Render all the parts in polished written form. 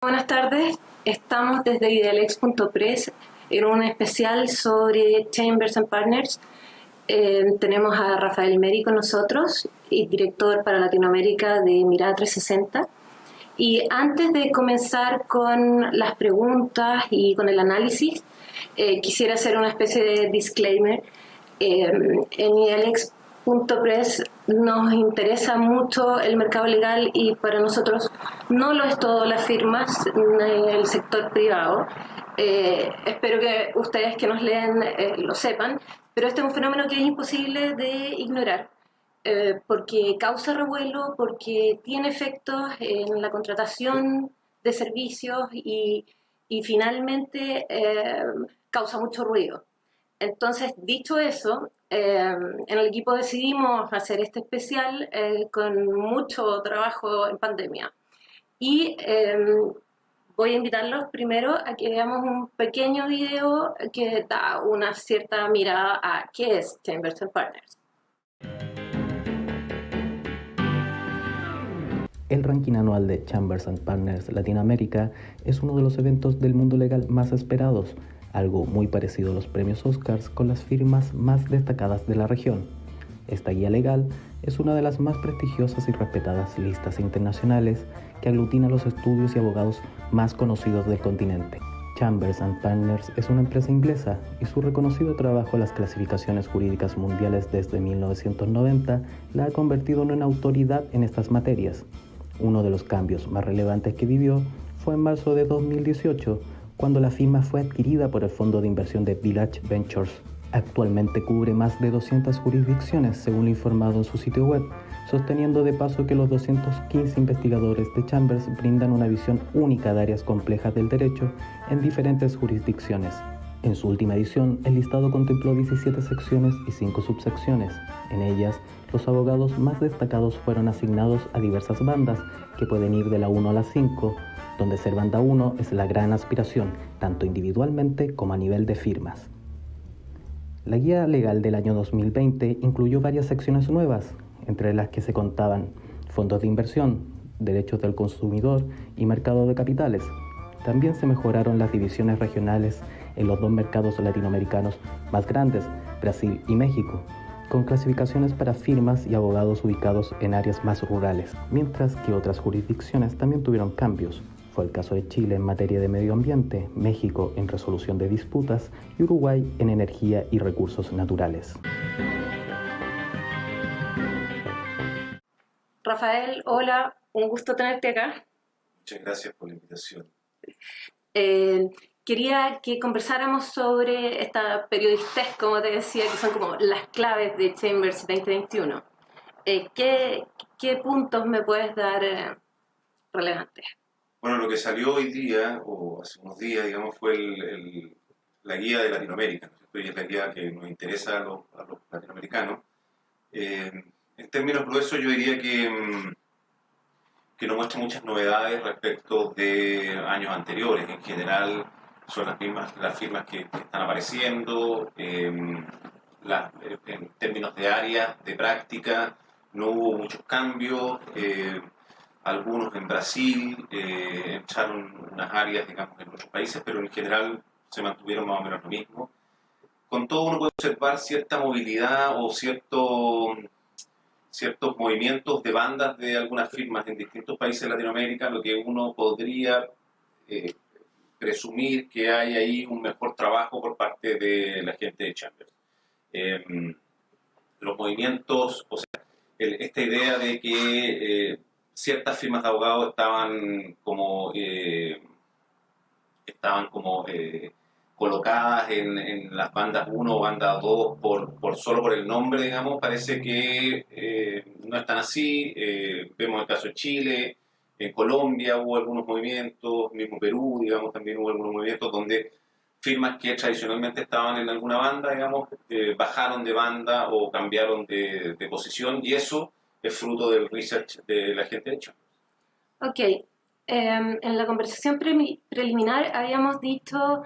Buenas tardes, estamos desde Idealex.press en un especial sobre Chambers and Partners. Tenemos a Rafael Meri con nosotros, y director para Latinoamérica de Mirada 360. Y antes de comenzar con las preguntas y con el análisis, quisiera hacer una especie de disclaimer. En Idealex.press nos interesa mucho el mercado legal y para nosotros no lo es todo las firmas ni el sector privado. Espero que ustedes que nos leen lo sepan, pero este es un fenómeno que es imposible de ignorar. Porque causa revuelo, porque tiene efectos en la contratación de servicios y finalmente causa mucho ruido. Entonces, dicho eso, en el equipo decidimos hacer este especial con mucho trabajo en pandemia. Y voy a invitarlos primero a que veamos un pequeño video que da una cierta mirada a qué es Chambers and Partners. El ranking anual de Chambers and Partners Latinoamérica es uno de los eventos del mundo legal más esperados, algo muy parecido a los premios Oscars con las firmas más destacadas de la región. Esta guía legal es una de las más prestigiosas y respetadas listas internacionales que aglutina los estudios y abogados más conocidos del continente. Chambers and Partners es una empresa inglesa y su reconocido trabajo en las clasificaciones jurídicas mundiales desde 1990 la ha convertido en una autoridad en estas materias. Uno de los cambios más relevantes que vivió fue en marzo de 2018, cuando la firma fue adquirida por el fondo de inversión de Village Ventures. Actualmente cubre más de 200 jurisdicciones, según lo informado en su sitio web, sosteniendo de paso que los 215 investigadores de Chambers brindan una visión única de áreas complejas del derecho en diferentes jurisdicciones. En su última edición, el listado contempló 17 secciones y 5 subsecciones. En ellas, los abogados más destacados fueron asignados a diversas bandas, que pueden ir de la 1 a la 5, donde ser banda 1 es la gran aspiración, tanto individualmente como a nivel de firmas. La guía legal del año 2020 incluyó varias secciones nuevas, entre las que se contaban fondos de inversión, derechos del consumidor y mercado de capitales. También se mejoraron las divisiones regionales en los dos mercados latinoamericanos más grandes, Brasil y México, con clasificaciones para firmas y abogados ubicados en áreas más rurales, mientras que otras jurisdicciones también tuvieron cambios. Fue el caso de Chile en materia de medio ambiente, México en resolución de disputas y Uruguay en energía y recursos naturales. Rafael, hola, un gusto tenerte acá. Muchas gracias por la invitación. Quería que conversáramos sobre esta periodistez, como te decía, que son como las claves de Chambers 2021. ¿Qué puntos me puedes dar relevantes? Bueno, lo que salió hoy día, o hace unos días, digamos, fue la guía de Latinoamérica, ¿no? Y es la guía que nos interesa a los latinoamericanos. En términos gruesos, yo diría que no muestra muchas novedades respecto de años anteriores. En general, son las firmas que están apareciendo. En términos de áreas de práctica, no hubo muchos cambios. Algunos en Brasil echaron unas áreas, digamos, en otros países, pero en general se mantuvieron más o menos lo mismo. Con todo, uno puede observar cierta movilidad o ciertos movimientos de bandas de algunas firmas en distintos países de Latinoamérica, lo que uno podría presumir que hay ahí un mejor trabajo por parte de la gente de Chambers. Los movimientos, o sea, esta idea de que ciertas firmas de abogados estaban como colocadas en las bandas 1 o banda 2 solo por el nombre, digamos, parece que no es tan así. Vemos el caso de Chile, en Colombia hubo algunos movimientos, mismo Perú, digamos, también hubo algunos movimientos donde firmas que tradicionalmente estaban en alguna banda, digamos, bajaron de banda o cambiaron de posición, y eso es fruto del research de la gente hecha. Ok. En la conversación preliminar habíamos dicho,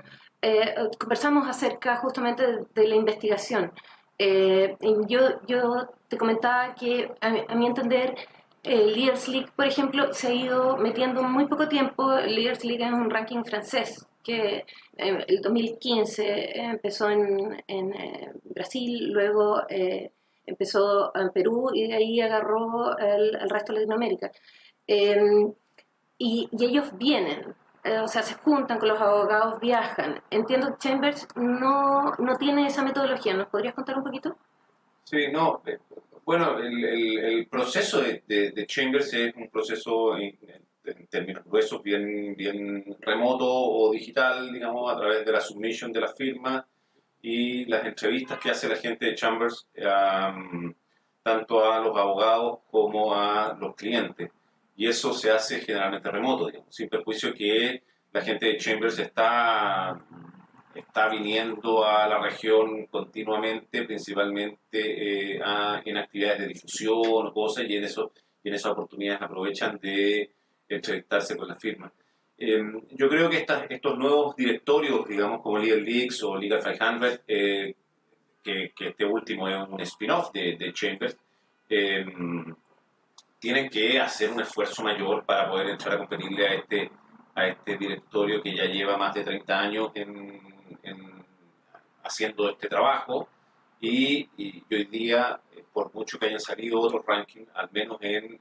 conversamos acerca justamente de la investigación. Yo te comentaba que, a mi entender, Leaders League, por ejemplo, se ha ido metiendo muy poco tiempo. Leaders League es un ranking francés que el 2015 empezó en Brasil, luego empezó en Perú y de ahí agarró el resto de Latinoamérica. Eh, y ellos vienen, o sea, se juntan con los abogados, viajan. Entiendo que Chambers no tiene esa metodología. ¿Nos podrías contar un poquito? Sí, no. Bueno, el proceso de Chambers es un proceso en términos gruesos bien remoto o digital, digamos, a través de la submission de la firma y las entrevistas que hace la gente de Chambers, tanto a los abogados como a los clientes. Y eso se hace generalmente remoto, digamos, sin perjuicio que la gente de Chambers está viniendo a la región continuamente, principalmente en actividades de difusión o cosas, y en esas oportunidades aprovechan de entrevistarse con la firma. Yo creo que estos nuevos directorios, digamos, como Legal Leaks o Legal 500, que este último es un spin-off de Chambers, tienen que hacer un esfuerzo mayor para poder entrar a competirle a este directorio que ya lleva más de 30 años haciendo este trabajo y hoy día, por mucho que hayan salido otros rankings, al menos en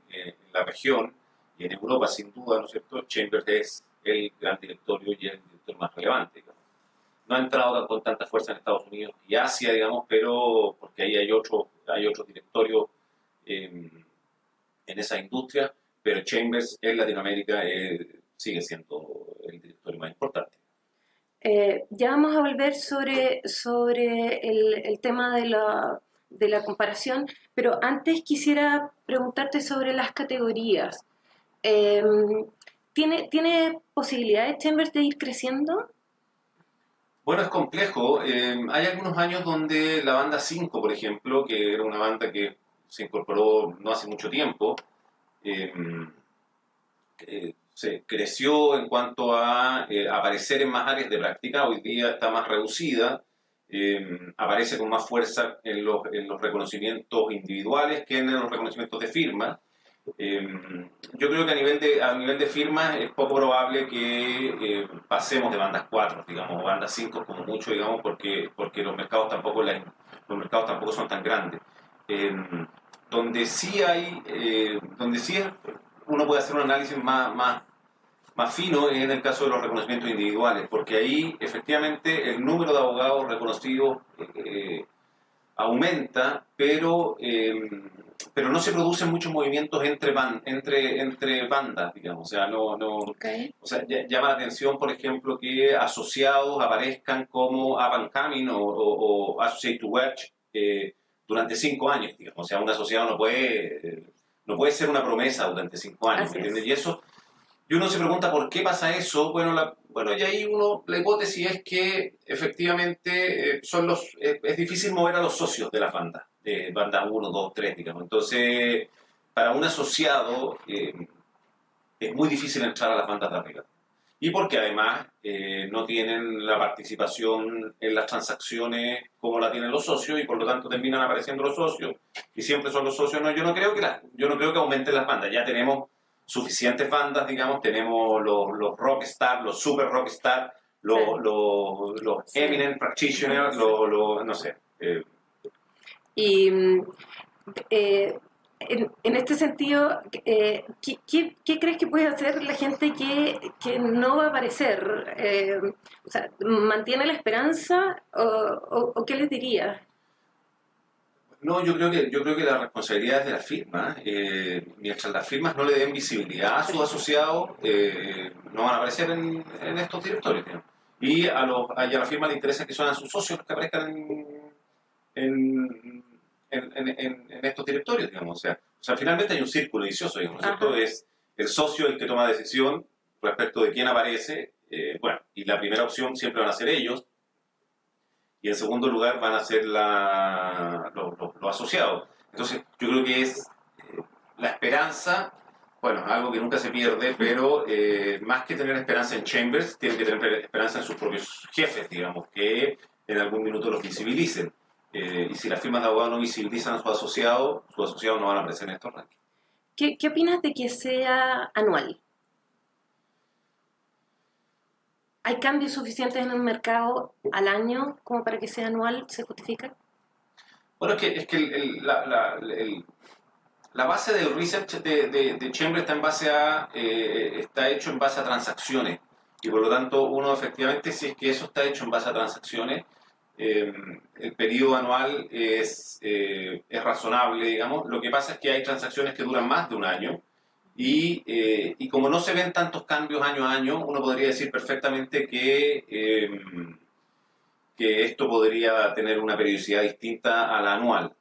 la región y en Europa, sin duda, ¿no es cierto? Chambers es el gran directorio y el director más relevante, digamos. No ha entrado con tanta fuerza en Estados Unidos y Asia, digamos, pero porque ahí hay otro directorio en esa industria, pero Chambers en Latinoamérica sigue siendo el directorio más importante. Ya vamos a volver sobre el tema de la comparación, pero antes quisiera preguntarte sobre las categorías. ¿Tiene posibilidades Chambers de ir creciendo? Bueno, es complejo. Hay algunos años donde la banda 5, por ejemplo, que era una banda que se incorporó no hace mucho tiempo, se creció en cuanto a aparecer en más áreas de práctica. Hoy día está más reducida, aparece con más fuerza en los reconocimientos individuales que en los reconocimientos de firma. Yo creo que a nivel de firmas es poco probable que pasemos de bandas 4, digamos, o bandas 5 como mucho, digamos, porque los mercados tampoco son tan grandes. Donde sí uno puede hacer un análisis más fino es en el caso de los reconocimientos individuales, porque ahí efectivamente el número de abogados reconocidos aumenta, pero no se producen muchos movimientos entre bandas, digamos. O sea, Okay. o sea, llama la atención, por ejemplo, que asociados aparezcan como up and coming o associate to watch durante 5 años, digamos. O sea, un asociado no puede ser una promesa durante 5 años, ¿me entiendes? Y uno se pregunta por qué pasa eso. Bueno, y ahí la hipótesis es que efectivamente es difícil mover a los socios de las bandas, de banda 1, 2, 3, digamos. Entonces, para un asociado es muy difícil entrar a las bandas de arriba. Y porque además no tienen la participación en las transacciones como la tienen los socios y por lo tanto terminan apareciendo los socios y siempre son los socios. No, yo no creo que aumenten las bandas. Ya tenemos suficientes bandas, digamos, tenemos los rockstar, los super rockstar, los eminent practitioners, no sé. Y en este sentido, ¿qué crees que puede hacer la gente que no va a aparecer? O sea, ¿mantiene la esperanza o qué les dirías? No, yo creo que la responsabilidad es de las firmas. Mientras las firmas no le den visibilidad a sus asociados, no van a aparecer en estos directorios, digamos. Y a la firma le interesa que sean sus socios los que aparezcan en estos directorios, digamos. O sea, finalmente hay un círculo vicioso, digamos, ¿cierto? Es el socio el que toma decisión respecto de quién aparece, bueno, y la primera opción siempre van a ser ellos, y en segundo lugar van a ser los asociados. Entonces, yo creo que es la esperanza, bueno, algo que nunca se pierde, pero más que tener esperanza en Chambers, tienen que tener esperanza en sus propios jefes, digamos, que en algún minuto los visibilicen. Y si las firmas de abogados no visibilizan a sus asociados no van a aparecer en estos rankings. ¿Qué opinas de que sea anual? ¿Hay cambios suficientes en el mercado al año como para que sea anual? ¿Se justifica? Bueno, es que la base del research de Chambers está hecho en base a transacciones. Y por lo tanto, uno efectivamente, si es que eso está hecho en base a transacciones, el periodo anual es razonable, digamos. Lo que pasa es que hay transacciones que duran más de un año y como no se ven tantos cambios año a año, uno podría decir perfectamente que esto podría tener una periodicidad distinta a la anual.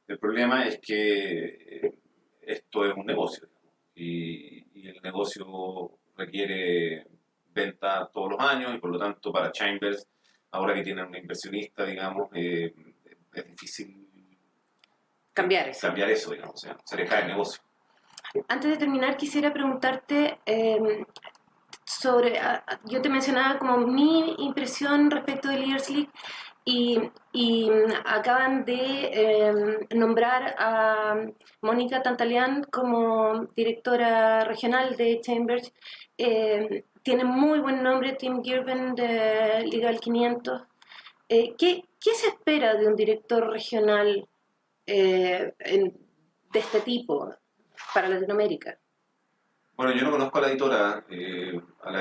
El problema es que esto es un negocio y el negocio requiere venta todos los años y por lo tanto para Chambers, ahora que tienen un inversionista, digamos, es difícil cambiar eso, digamos, o sea, se le cae el negocio. Antes de terminar, quisiera preguntarte sobre, yo te mencionaba como mi impresión respecto de Leaders League y acaban de nombrar a Mónica Tantalian como directora regional de Chambers. Tiene muy buen nombre, Tim Girvan de Legal 500. ¿Qué se espera de un director regional de este tipo para Latinoamérica? Bueno, yo no conozco a la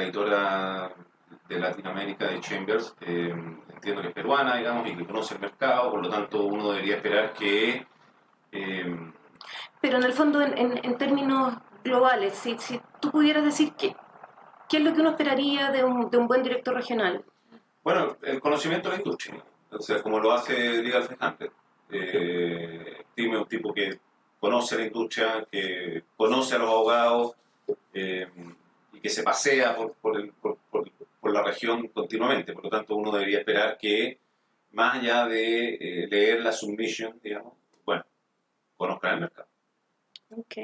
editora de Latinoamérica de Chambers, entiendo que es peruana, digamos, y que conoce el mercado, por lo tanto uno debería esperar que... Pero en el fondo, en términos globales, si tú pudieras decir qué es lo que uno esperaría de un buen director regional. Bueno, el conocimiento de la industria, o sea, como lo hace Legal 300. Tim es un tipo que conoce la industria, que conoce a los abogados y que se pasea por la región continuamente. Por lo tanto, uno debería esperar que, más allá de leer la submission, digamos, bueno, conozcan el mercado. Ok.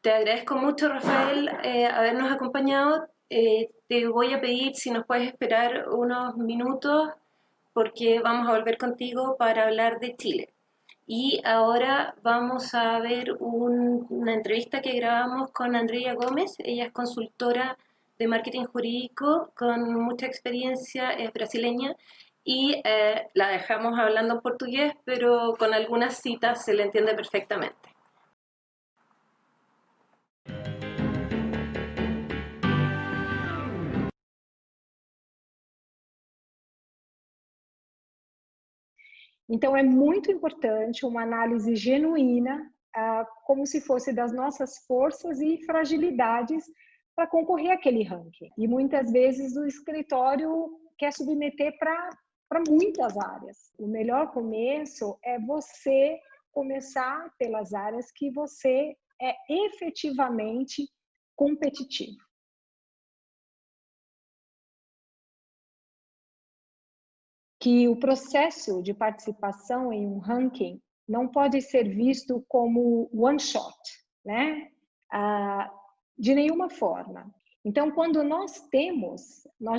Te agradezco mucho, Rafael, habernos acompañado. Te voy a pedir si nos puedes esperar unos minutos porque vamos a volver contigo para hablar de Chile. Y ahora vamos a ver una entrevista que grabamos con Andrea Gómez. Ella es consultora de marketing jurídico con mucha experiencia, es brasileña y la dejamos hablando en portugués, pero con algunas citas se le entiende perfectamente. Então, é muito importante uma análise genuína, como se fosse das nossas forças e fragilidades para concorrer àquele ranking. E muitas vezes o escritório quer submeter para muitas áreas. O melhor começo é você começar pelas áreas que você é efetivamente competitivo. Que o processo de participação em um ranking não pode ser visto como one shot, né? De nenhuma forma. Então, quando nós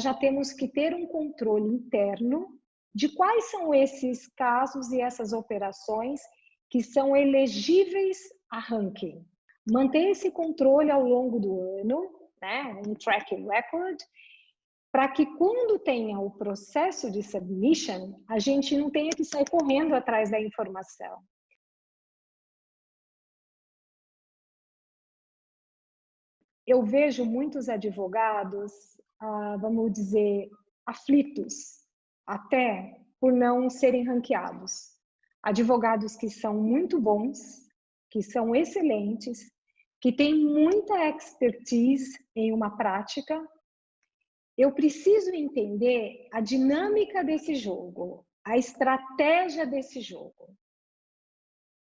já temos que ter um controle interno de quais são esses casos e essas operações que são elegíveis a ranking. Manter esse controle ao longo do ano, né? Um track record, para que quando tenha o processo de submission, a gente não tenha que sair correndo atrás da informação. Eu vejo muitos advogados, vamos dizer, aflitos, até por não serem ranqueados. Advogados que são muito bons, que são excelentes, que têm muita expertise em uma prática. Eu preciso entender a dinâmica desse jogo, a estratégia desse jogo.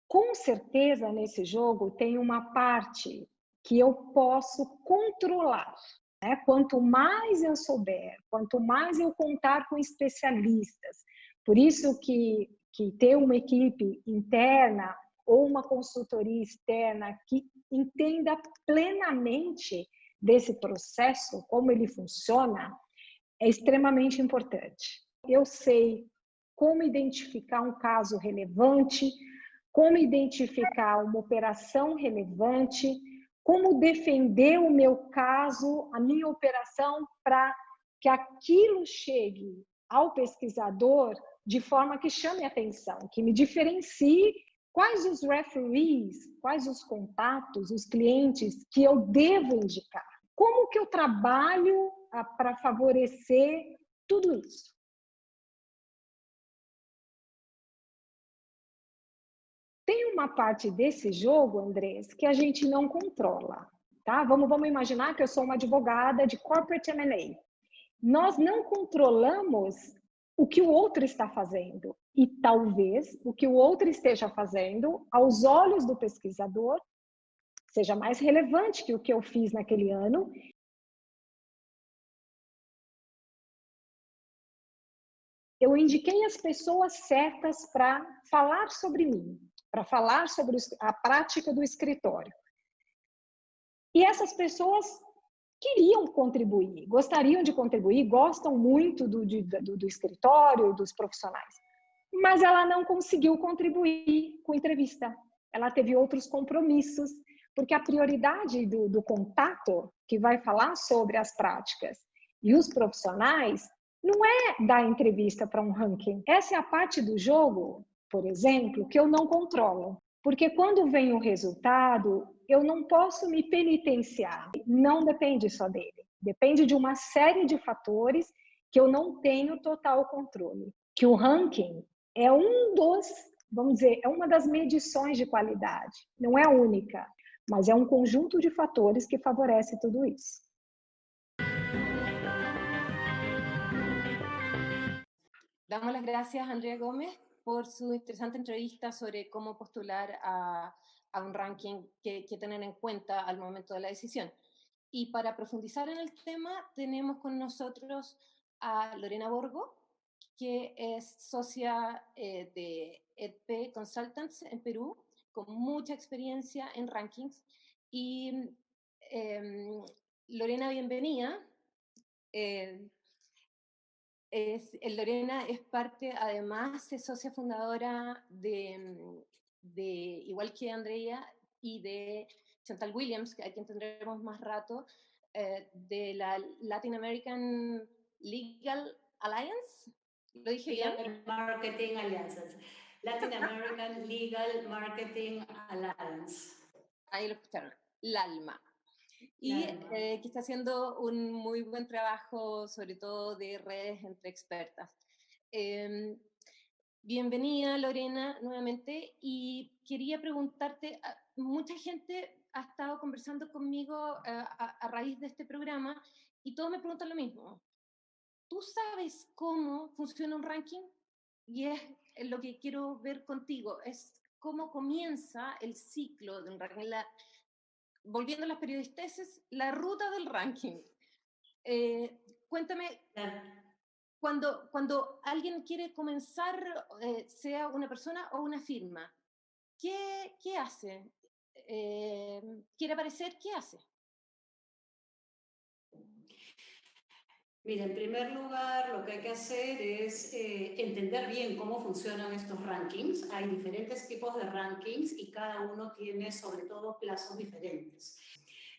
Com certeza, nesse jogo, tem uma parte que eu posso controlar. Né? Quanto mais eu souber, quanto mais eu contar com especialistas. Por isso que ter uma equipe interna ou uma consultoria externa que entenda plenamente desse processo, como ele funciona, é extremamente importante. Eu sei como identificar um caso relevante, como identificar uma operação relevante, como defender o meu caso, a minha operação, para que aquilo chegue ao pesquisador de forma que chame atenção, que me diferencie quais os referees, quais os contatos, os clientes que eu devo indicar. Como que eu trabalho para favorecer tudo isso? Tem uma parte desse jogo, Andrés, que a gente não controla, tá? Vamos imaginar que eu sou uma advogada de corporate M&A. Nós não controlamos o que o outro está fazendo e talvez o que o outro esteja fazendo, aos olhos do pesquisador, seja mais relevante que o que eu fiz naquele ano. Eu indiquei as pessoas certas para falar sobre mim, para falar sobre a prática do escritório. E essas pessoas queriam contribuir, gostariam de contribuir, gostam muito do escritório, dos profissionais. Mas ela não conseguiu contribuir com entrevista. Ela teve outros compromissos, porque a prioridade do contato, que vai falar sobre as práticas e os profissionais, não é dar entrevista para um ranking. Essa é a parte do jogo, por exemplo, que eu não controlo. Porque quando vem o resultado, eu não posso me penitenciar. Não depende só dele. Depende de uma série de fatores que eu não tenho total controle. Que o ranking é vamos dizer, é uma das medições de qualidade. Não é a única, mas é um conjunto de fatores que favorece tudo isso. Damos las gracias a Andrea Gómez por su interesante entrevista sobre cómo postular a un ranking que tener en cuenta al momento de la decisión. Y para profundizar en el tema, tenemos con nosotros a Lorena Borgo, que es socia de EDP Consultants en Perú, con mucha experiencia en rankings. Y Lorena, bienvenida. Lorena es parte, además, es socia fundadora igual que Andrea, y de Chantal Williams, a quien tendremos más rato, de la Latin American Legal Alliance. ¿Lo dije bien? Marketing Alliances. Latin American Legal Marketing Alliance. Ahí lo escucharon, LALMA. Y que está haciendo un muy buen trabajo, sobre todo de redes entre expertas. Bienvenida, Lorena, nuevamente. Y quería preguntarte, mucha gente ha estado conversando conmigo a raíz de este programa y todos me preguntan lo mismo. ¿Tú sabes cómo funciona un ranking? Y es lo que quiero ver contigo, es cómo comienza el ciclo de un ranking. Volviendo a las periodisteses, la ruta del ranking. Cuéntame, cuando alguien quiere comenzar, sea una persona o una firma, ¿qué hace? ¿Quiere aparecer? ¿Qué hace? Mira, en primer lugar, lo que hay que hacer es entender bien cómo funcionan estos rankings. Hay diferentes tipos de rankings y cada uno tiene, sobre todo, plazos diferentes.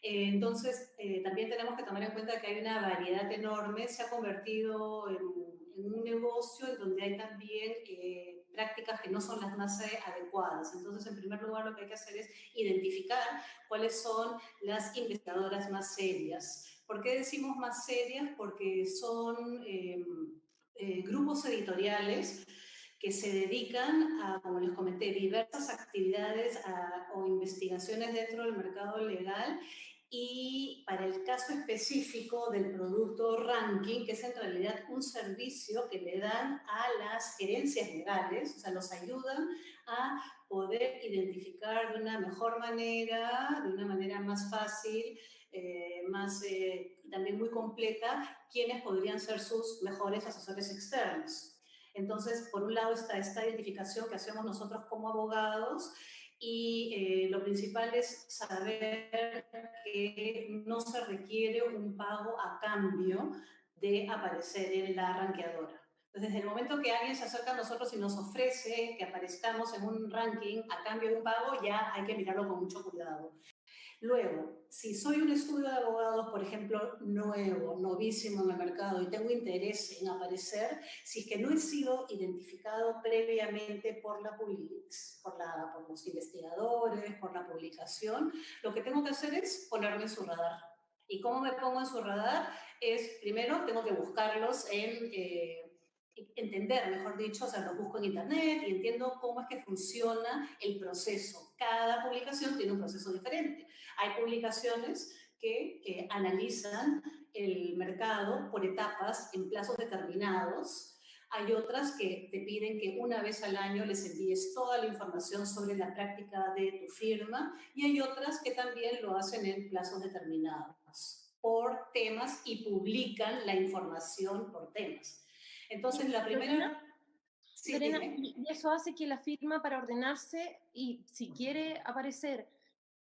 Entonces, también tenemos que tomar en cuenta que hay una variedad enorme. Se ha convertido en un negocio en donde hay también prácticas que no son las más adecuadas. Entonces, en primer lugar, lo que hay que hacer es identificar cuáles son las investigadoras más serias. ¿Por qué decimos más serias? Porque son grupos editoriales que se dedican a, como les comenté, diversas actividades o investigaciones dentro del mercado legal. Y para el caso específico del producto ranking, que es en realidad un servicio que le dan a las gerencias legales, o sea, los ayudan a poder identificar de una mejor manera, de una manera más fácil, también muy completa, quiénes podrían ser sus mejores asesores externos. Entonces, por un lado está esta identificación que hacemos nosotros como abogados y lo principal es saber que no se requiere un pago a cambio de aparecer en la ranqueadora. Entonces, desde el momento que alguien se acerca a nosotros y nos ofrece que aparezcamos en un ranking a cambio de un pago, ya hay que mirarlo con mucho cuidado. Luego, si soy un estudio de abogados, por ejemplo, nuevo, novísimo en el mercado y tengo interés en aparecer, si es que no he sido identificado previamente por por los investigadores, por la publicación, lo que tengo que hacer es ponerme en su radar. ¿Y cómo me pongo en su radar? Es, primero, tengo que buscarlos entender, mejor dicho, o sea, los busco en internet y entiendo cómo es que funciona el proceso. Cada publicación tiene un proceso diferente. Hay publicaciones que analizan el mercado por etapas en plazos determinados. Hay otras que te piden que una vez al año les envíes toda la información sobre la práctica de tu firma y hay otras que también lo hacen en plazos determinados por temas y publican la información por temas. Entonces, la Lorena, primera... Sí, Lorena, dime. y eso hace que la firma para ordenarse y si quiere aparecer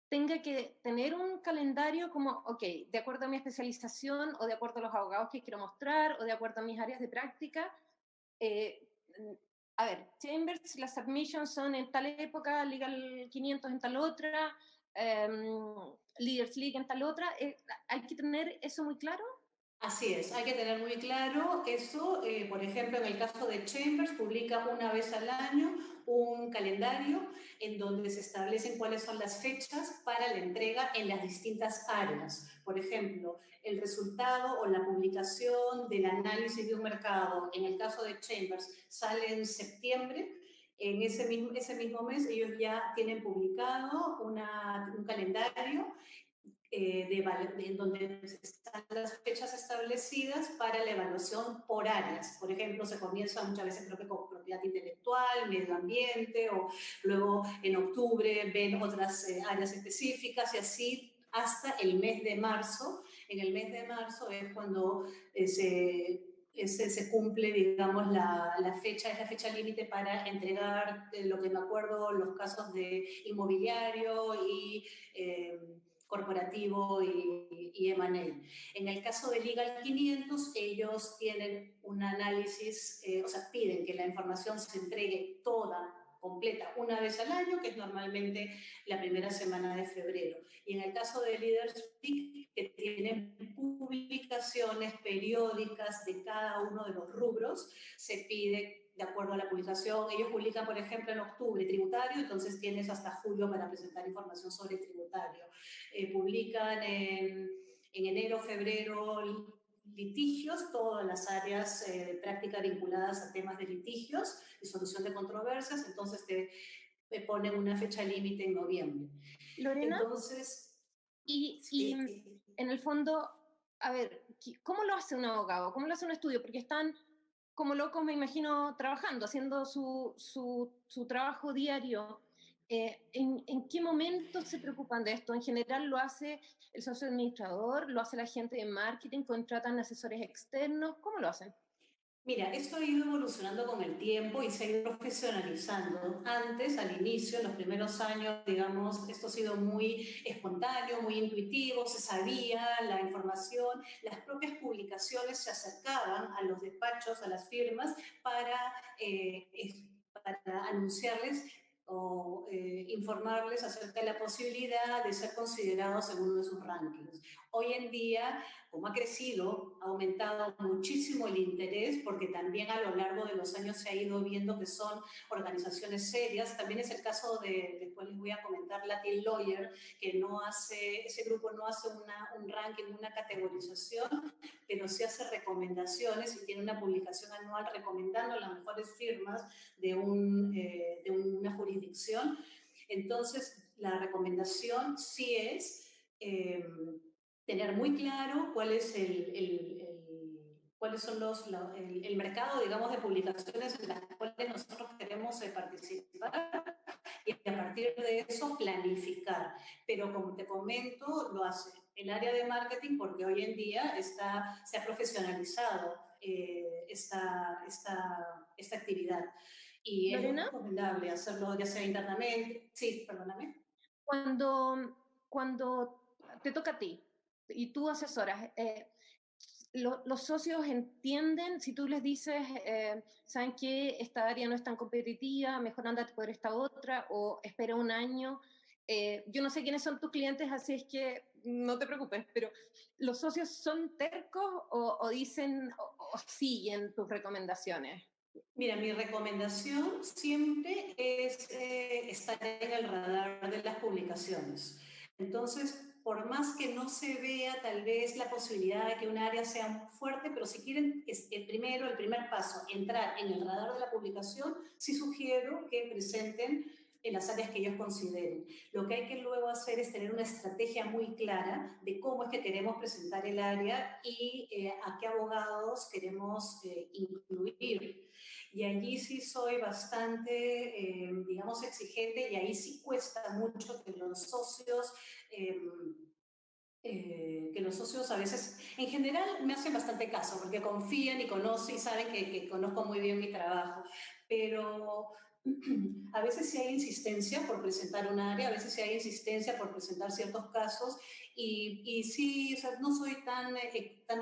tenga que tener un calendario como, ok, de acuerdo a mi especialización o de acuerdo a los abogados que quiero mostrar o de acuerdo a mis áreas de práctica. eh, a ver, Chambers, las submissions son en tal época, Legal 500 en tal otra, Leaders League en tal otra. ¿Hay que tener eso muy claro? Así es, hay que tener muy claro eso. Por ejemplo, en el caso de Chambers, publica una vez al año un calendario en donde se establecen cuáles son las fechas para la entrega en las distintas áreas. Por ejemplo, el resultado o la publicación del análisis de un mercado, en el caso de Chambers, sale en septiembre. En ese mismo mes ellos ya tienen publicado un calendario en donde están las fechas establecidas para la evaluación por áreas. Por ejemplo, se comienza muchas veces creo que con propiedad intelectual, medio ambiente, o luego en octubre ven otras áreas específicas y así hasta el mes de marzo. En el mes de marzo es cuando se cumple, digamos, la fecha, es la fecha límite para entregar, lo que me acuerdo, los casos de inmobiliario y corporativo y M&A. En el caso de Legal 500, ellos tienen un análisis, o sea, piden que la información se entregue toda completa una vez al año, que es normalmente la primera semana de febrero. Y en el caso de Leadership, que tienen publicaciones periódicas de cada uno de los rubros, se pide de acuerdo a la publicación. Ellos publican, por ejemplo, en octubre tributario, entonces tienes hasta julio para presentar información sobre tributario. Publican en enero, febrero litigios, todas las áreas de práctica vinculadas a temas de litigios y solución de controversias, entonces te ponen una fecha límite en noviembre. Lorena, entonces, y en el fondo, a ver, ¿cómo lo hace un abogado? ¿Cómo lo hace un estudio? Porque están como locos, me imagino, trabajando, haciendo su trabajo diario. ¿En qué momento se preocupan de esto? ¿En general lo hace el socio administrador? ¿Lo hace la gente de marketing? ¿Contratan asesores externos? ¿Cómo lo hacen? Mira, esto ha ido evolucionando con el tiempo y se ha ido profesionalizando. Antes, al inicio, en los primeros años, digamos, esto ha sido muy espontáneo, muy intuitivo, se sabía la información, las propias publicaciones se acercaban a los despachos, a las firmas, para anunciarles o informarles acerca de la posibilidad de ser considerados en uno de sus rankings. Hoy en día, como ha crecido, ha aumentado muchísimo el interés porque también a lo largo de los años se ha ido viendo que son organizaciones serias. También es el caso después les voy a comentar, Latin Lawyer, que ese grupo no hace un ranking, una categorización, pero sí hace recomendaciones y tiene una publicación anual recomendando las mejores firmas de una jurisdicción. Entonces, la recomendación sí es tener muy claro cuáles son el mercado, digamos, de publicaciones en las cuales nosotros queremos participar y a partir de eso planificar. Pero como te comento, lo hace el área de marketing porque hoy en día se ha profesionalizado esta actividad. Y es muy Lorena, recomendable hacerlo ya sea internamente. Sí, perdóname. cuando te toca a ti y tú asesoras, los socios entienden, si tú les dices, saben que esta área no es tan competitiva, mejor andate por esta otra, o espera un año. Yo no sé quiénes son tus clientes, así es que no te preocupes, pero ¿los socios son tercos o dicen o siguen tus recomendaciones? Mira, mi recomendación siempre es estar en el radar de las publicaciones. Entonces, por más que no se vea tal vez la posibilidad de que un área sea fuerte, pero si quieren el primer paso, entrar en el radar de la publicación, sí sugiero que presenten en las áreas que ellos consideren. Lo que hay que luego hacer es tener una estrategia muy clara de cómo es que queremos presentar el área y a qué abogados queremos incluir. Y allí sí soy bastante, digamos, exigente y ahí sí cuesta mucho eh, que los socios a veces, en general, me hacen bastante caso porque confían y conocen y saben que conozco muy bien mi trabajo. Pero a veces sí hay insistencia por presentar un área, a veces sí hay insistencia por presentar ciertos casos y sí, o sea, no soy tan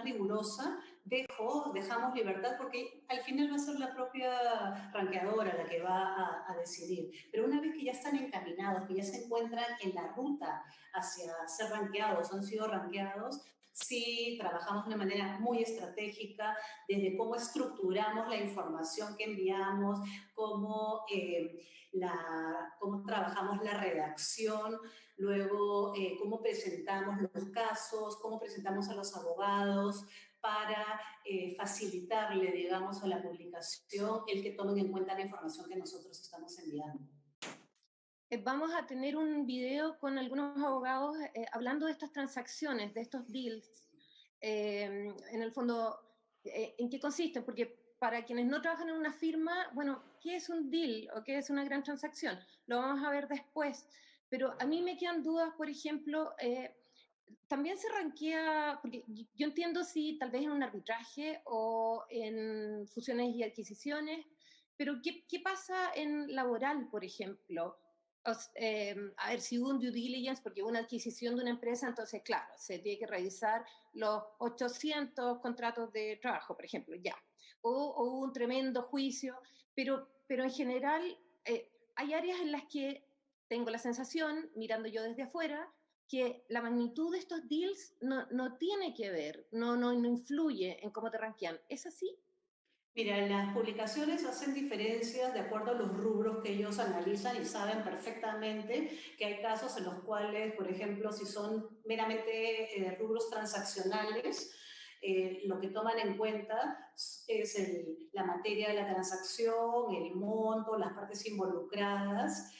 rigurosa, dejamos libertad porque al final va a ser la propia ranqueadora la que va a decidir. Pero una vez que ya están encaminados, que ya se encuentran en la ruta hacia ser ranqueados, han sido ranqueados, sí trabajamos de una manera muy estratégica, desde cómo estructuramos la información que enviamos, cómo trabajamos la redacción, luego cómo presentamos los casos, cómo presentamos a los abogados para facilitarle, digamos, a la publicación el que tomen en cuenta la información que nosotros estamos enviando. Vamos a tener un video con algunos abogados hablando de estas transacciones, de estos deals. En el fondo, ¿en qué consisten? Porque para quienes no trabajan en una firma, bueno, ¿qué es un deal o qué es una gran transacción? Lo vamos a ver después. Pero a mí me quedan dudas, por ejemplo, también se ranquea, porque yo entiendo si tal vez en un arbitraje o en fusiones y adquisiciones, pero ¿qué pasa en laboral, por ejemplo? A ver, si hubo un due diligence, porque hubo una adquisición de una empresa, entonces, claro, se tiene que revisar los 800 contratos de trabajo, por ejemplo, ya. O hubo un tremendo juicio, pero en general hay áreas en las que tengo la sensación, mirando yo desde afuera, que la magnitud de estos deals no tiene que ver, no influye en cómo te rankean. ¿Es así? Mira, las publicaciones hacen diferencias de acuerdo a los rubros que ellos analizan y saben perfectamente que hay casos en los cuales, por ejemplo, si son meramente rubros transaccionales, lo que toman en cuenta es la materia de la transacción, el monto, las partes involucradas,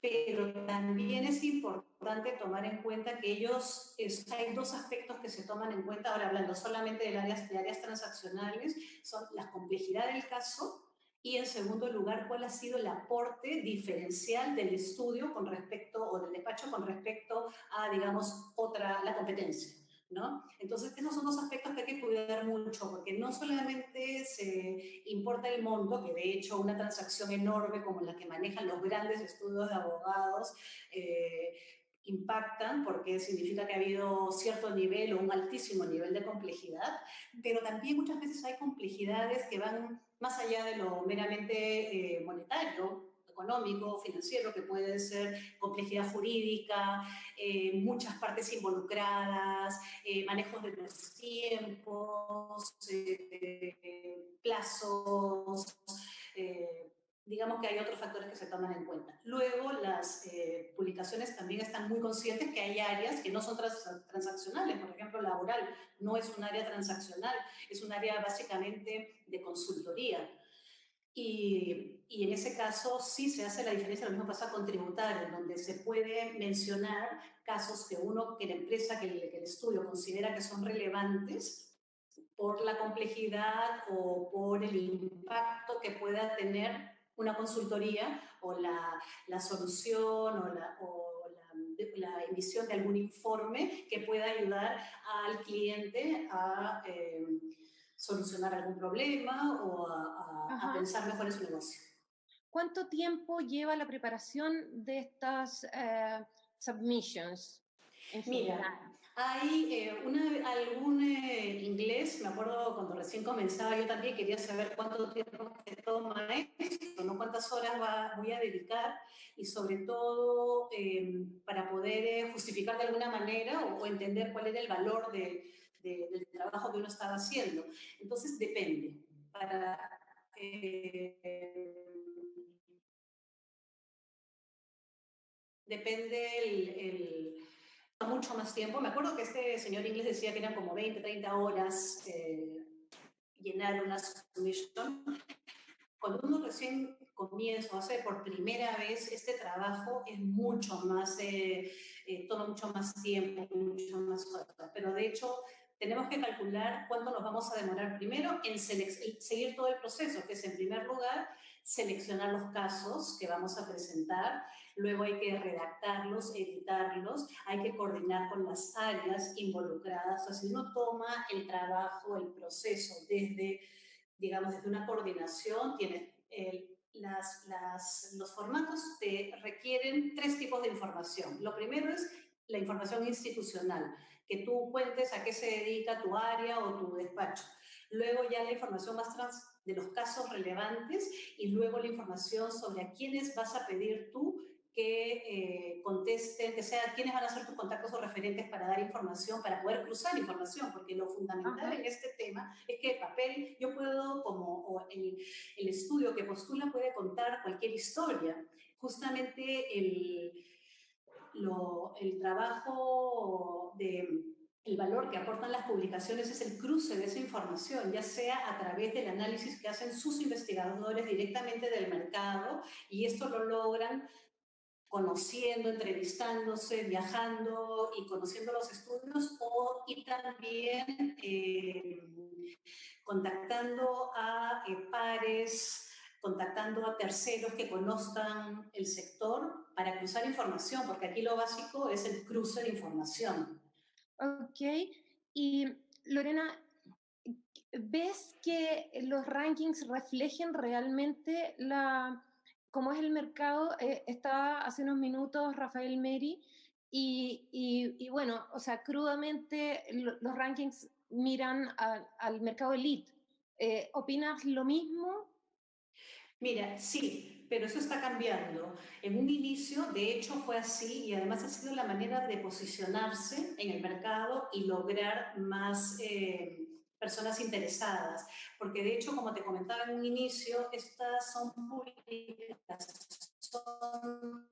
pero también es importante tomar en cuenta que hay dos aspectos que se toman en cuenta, ahora hablando solamente de áreas transaccionales, son la complejidad del caso y en segundo lugar, cuál ha sido el aporte diferencial del estudio con respecto, o del despacho con respecto a, digamos, la competencia. ¿No? Entonces, esos son dos aspectos que hay que cuidar mucho, porque no solamente se importa el monto, que de hecho una transacción enorme como la que manejan los grandes estudios de abogados impactan, porque significa que ha habido cierto nivel o un altísimo nivel de complejidad, pero también muchas veces hay complejidades que van más allá de lo meramente monetario, económico, financiero, que puede ser complejidad jurídica, muchas partes involucradas, manejos de los tiempos, plazos, digamos que hay otros factores que se toman en cuenta. Luego, las publicaciones también están muy conscientes que hay áreas que no son transaccionales. Por ejemplo, laboral no es un área transaccional, es un área básicamente de consultoría. Y en ese caso sí se hace la diferencia, lo mismo pasa con tributario, en donde se puede mencionar casos que la empresa, que el estudio considera que son relevantes por la complejidad o por el impacto que pueda tener una consultoría o la solución la emisión de algún informe que pueda ayudar al cliente a solucionar algún problema o a pensar mejor en su negocio. ¿Cuánto tiempo lleva la preparación de estas submissions en general? Mira, hay algún me acuerdo cuando recién comenzaba, yo también quería saber cuánto tiempo me toma esto, ¿no? Cuántas horas voy a dedicar y sobre todo para poder justificar de alguna manera o entender cuál era el valor del trabajo que uno estaba haciendo. Entonces, depende. Depende mucho más tiempo. Me acuerdo que este señor inglés decía que eran como 20, 30 horas llenar una submission. Cuando uno recién comienza, hace por primera vez este trabajo, es mucho más, toma mucho más tiempo, mucho más horas. Pero de hecho, tenemos que calcular cuánto nos vamos a demorar primero en seguir todo el proceso, que es en primer lugar seleccionar los casos que vamos a presentar, luego hay que redactarlos, editarlos, hay que coordinar con las áreas involucradas. O sea, si uno toma el trabajo, el proceso desde, digamos, desde una coordinación, tienes los formatos te requieren 3 tipos de información. Lo primero es la información institucional, que tú cuentes a qué se dedica tu área o tu despacho. Luego ya la información más de los casos relevantes y luego la información sobre a quiénes vas a pedir tú que contesten, que sea quiénes van a ser tus contactos o referentes para dar información, para poder cruzar información, porque lo fundamental en este tema es que el papel, yo puedo, como el estudio que postula puede contar cualquier historia. Justamente el trabajo el valor que aportan las publicaciones es el cruce de esa información, ya sea a través del análisis que hacen sus investigadores directamente del mercado, y esto lo logran conociendo, entrevistándose, viajando y conociendo los estudios, y también contactando a pares, contactando a terceros que conozcan el sector para cruzar información, porque aquí lo básico es el cruce de información. Ok, y Lorena, ¿ves que los rankings reflejen realmente cómo es el mercado? Estaba hace unos minutos Rafael Meri y bueno, o sea, crudamente los rankings miran al mercado elite. ¿Opinas lo mismo? Mira, sí, pero eso está cambiando. En un inicio, de hecho, fue así y además ha sido la manera de posicionarse en el mercado y lograr más personas interesadas. Porque de hecho, como te comentaba en un inicio, estas son publicaciones, son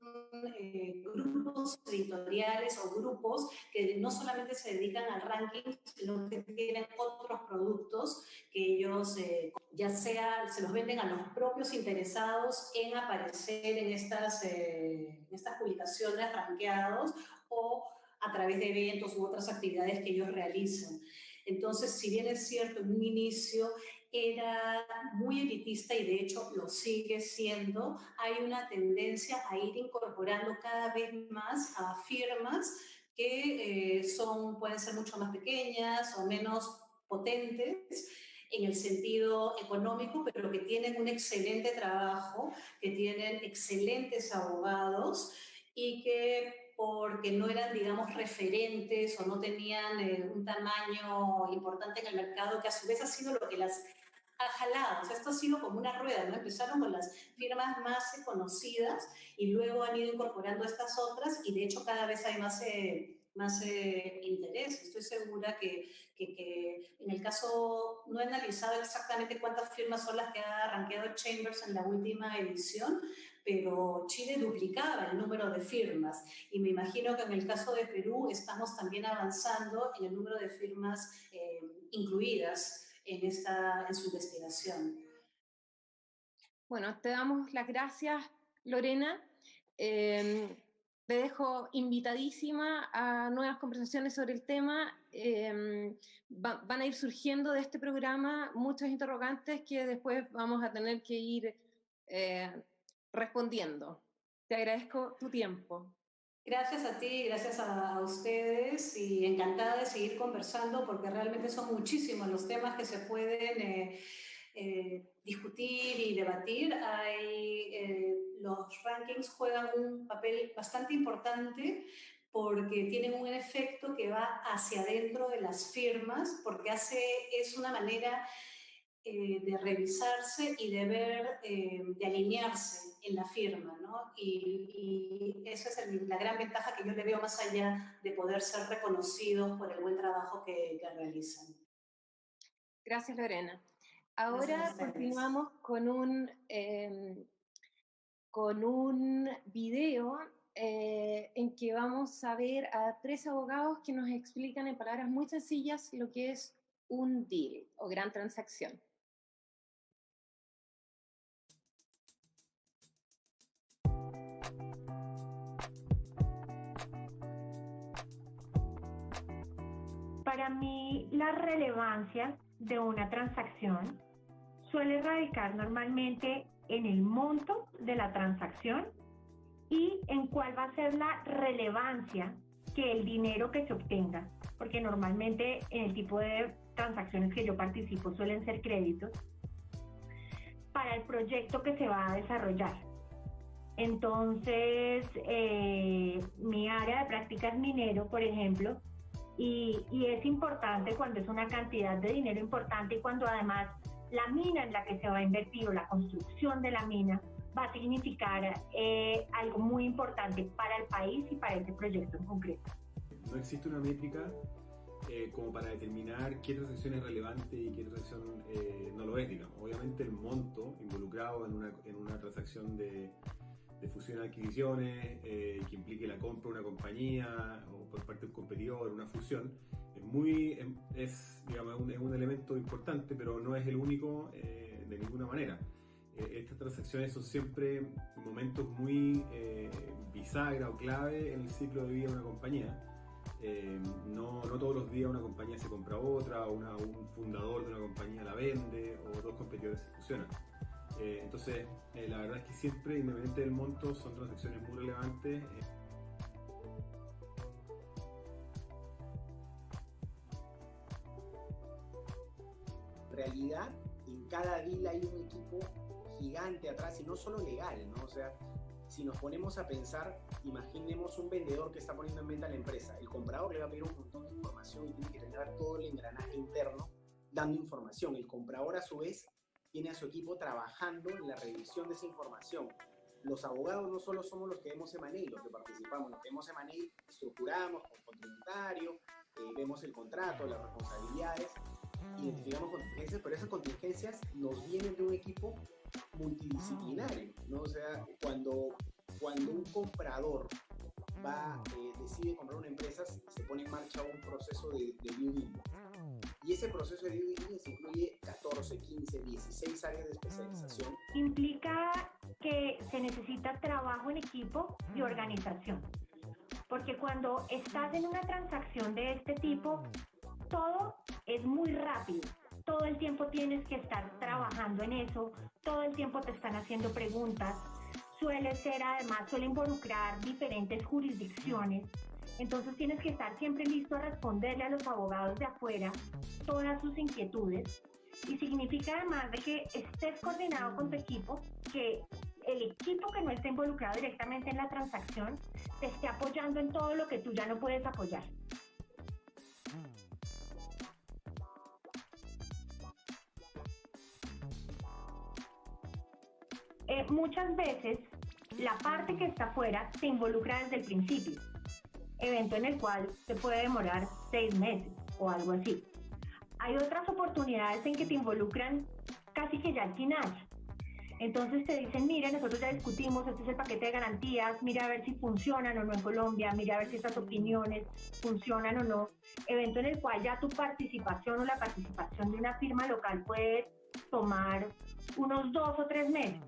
grupos editoriales o grupos que no solamente se dedican al ranking, sino que tienen otros productos que ellos ya sea se los venden a los propios interesados en aparecer en estas publicaciones rankeados o a través de eventos u otras actividades que ellos realizan. Entonces, si bien es cierto, en un inicio era muy elitista y de hecho lo sigue siendo, hay una tendencia a ir incorporando cada vez más a firmas que pueden ser mucho más pequeñas o menos potentes en el sentido económico, pero que tienen un excelente trabajo, que tienen excelentes abogados y que porque no eran, digamos, referentes o no tenían un tamaño importante en el mercado, que a su vez ha sido lo que las ha jalado. O sea, esto ha sido como una rueda, ¿no? Empezaron con las firmas más conocidas y luego han ido incorporando estas otras y de hecho cada vez hay más interés. Estoy segura que en el caso, no he analizado exactamente cuántas firmas son las que ha rankeado Chambers en la última edición, pero Chile duplicaba el número de firmas y me imagino que en el caso de Perú estamos también avanzando en el número de firmas incluidas en su investigación. Bueno, te damos las gracias, Lorena. Te dejo invitadísima a nuevas conversaciones sobre el tema. Van a ir surgiendo de este programa muchos interrogantes que después vamos a tener que ir respondiendo. Te agradezco tu tiempo. Gracias a ti, gracias a ustedes y encantada de seguir conversando porque realmente son muchísimos los temas que se pueden discutir y debatir. Los rankings juegan un papel bastante importante, porque tienen un efecto que va hacia adentro de las firmas, porque es una manera de revisarse y de ver, de alinearse en la firma, ¿no? Y esa es la gran ventaja que yo le veo más allá de poder ser reconocidos por el buen trabajo que realizan. Gracias, Lorena. Gracias a Ahora ustedes. continuamos con un video en que vamos a ver a 3 abogados que nos explican en palabras muy sencillas lo que es un deal o gran transacción. Para mí, la relevancia de una transacción suele radicar normalmente en el monto de la transacción y en cuál va a ser la relevancia que el dinero que se obtenga, porque normalmente en el tipo de transacciones que yo participo suelen ser créditos, para el proyecto que se va a desarrollar. Entonces, mi área de práctica es minero, por ejemplo, y es importante cuando es una cantidad de dinero importante y cuando además la mina en la que se va a invertir o la construcción de la mina va a significar algo muy importante para el país y para ese proyecto en concreto. No existe una métrica como para determinar qué transacción es relevante y qué transacción no lo es, digamos. Obviamente el monto involucrado en una transacción de fusión de adquisiciones que implique la compra de una compañía o por parte de un competidor, una fusión, digamos, es un elemento importante, pero no es el único de ninguna manera. Estas transacciones son siempre momentos muy bisagra o clave en el ciclo de vida de una compañía. No todos los días una compañía se compra otra, o un fundador de una compañía la vende, o dos competidores se fusionan. Entonces, la verdad es que siempre, independiente del monto, son transacciones muy relevantes. En realidad, en cada deal hay un equipo gigante atrás, y no solo legal, ¿no? O sea, si nos ponemos a pensar, imaginemos un vendedor que está poniendo en venta la empresa. El comprador le va a pedir un montón de información y tiene que tener todo el engranaje interno dando información. El comprador, a su vez, tiene a su equipo trabajando en la revisión de esa información. Los abogados no solo somos los que vemos M&A, los que participamos, los que vemos M&A estructuramos con tributario, vemos el contrato, las responsabilidades, identificamos contingencias, pero esas contingencias nos vienen de un equipo multidisciplinario, ¿no? O sea, cuando un comprador decide comprar una empresa, se pone en marcha un proceso de due diligence. Y ese proceso de due diligence incluye 14, 15, 16 áreas de especialización. Implica que se necesita trabajo en equipo y organización. Porque cuando estás en una transacción de este tipo, todo es muy rápido. Todo el tiempo tienes que estar trabajando en eso, todo el tiempo te están haciendo preguntas. Suele involucrar diferentes jurisdicciones. Entonces tienes que estar siempre listo a responderle a los abogados de afuera todas sus inquietudes. Y significa además de que estés coordinado con tu equipo, que el equipo que no esté involucrado directamente en la transacción te esté apoyando en todo lo que tú ya no puedes apoyar. Muchas veces la parte que está afuera se involucra desde el principio, evento en el cual se puede demorar 6 meses o algo así. Hay otras oportunidades en que te involucran casi que ya al final. Entonces te dicen, mira, nosotros ya discutimos, este es el paquete de garantías, mira a ver si funcionan o no en Colombia, mira a ver si estas opiniones funcionan o no. Evento en el cual ya tu participación o la participación de una firma local puede tomar unos 2 o 3 meses.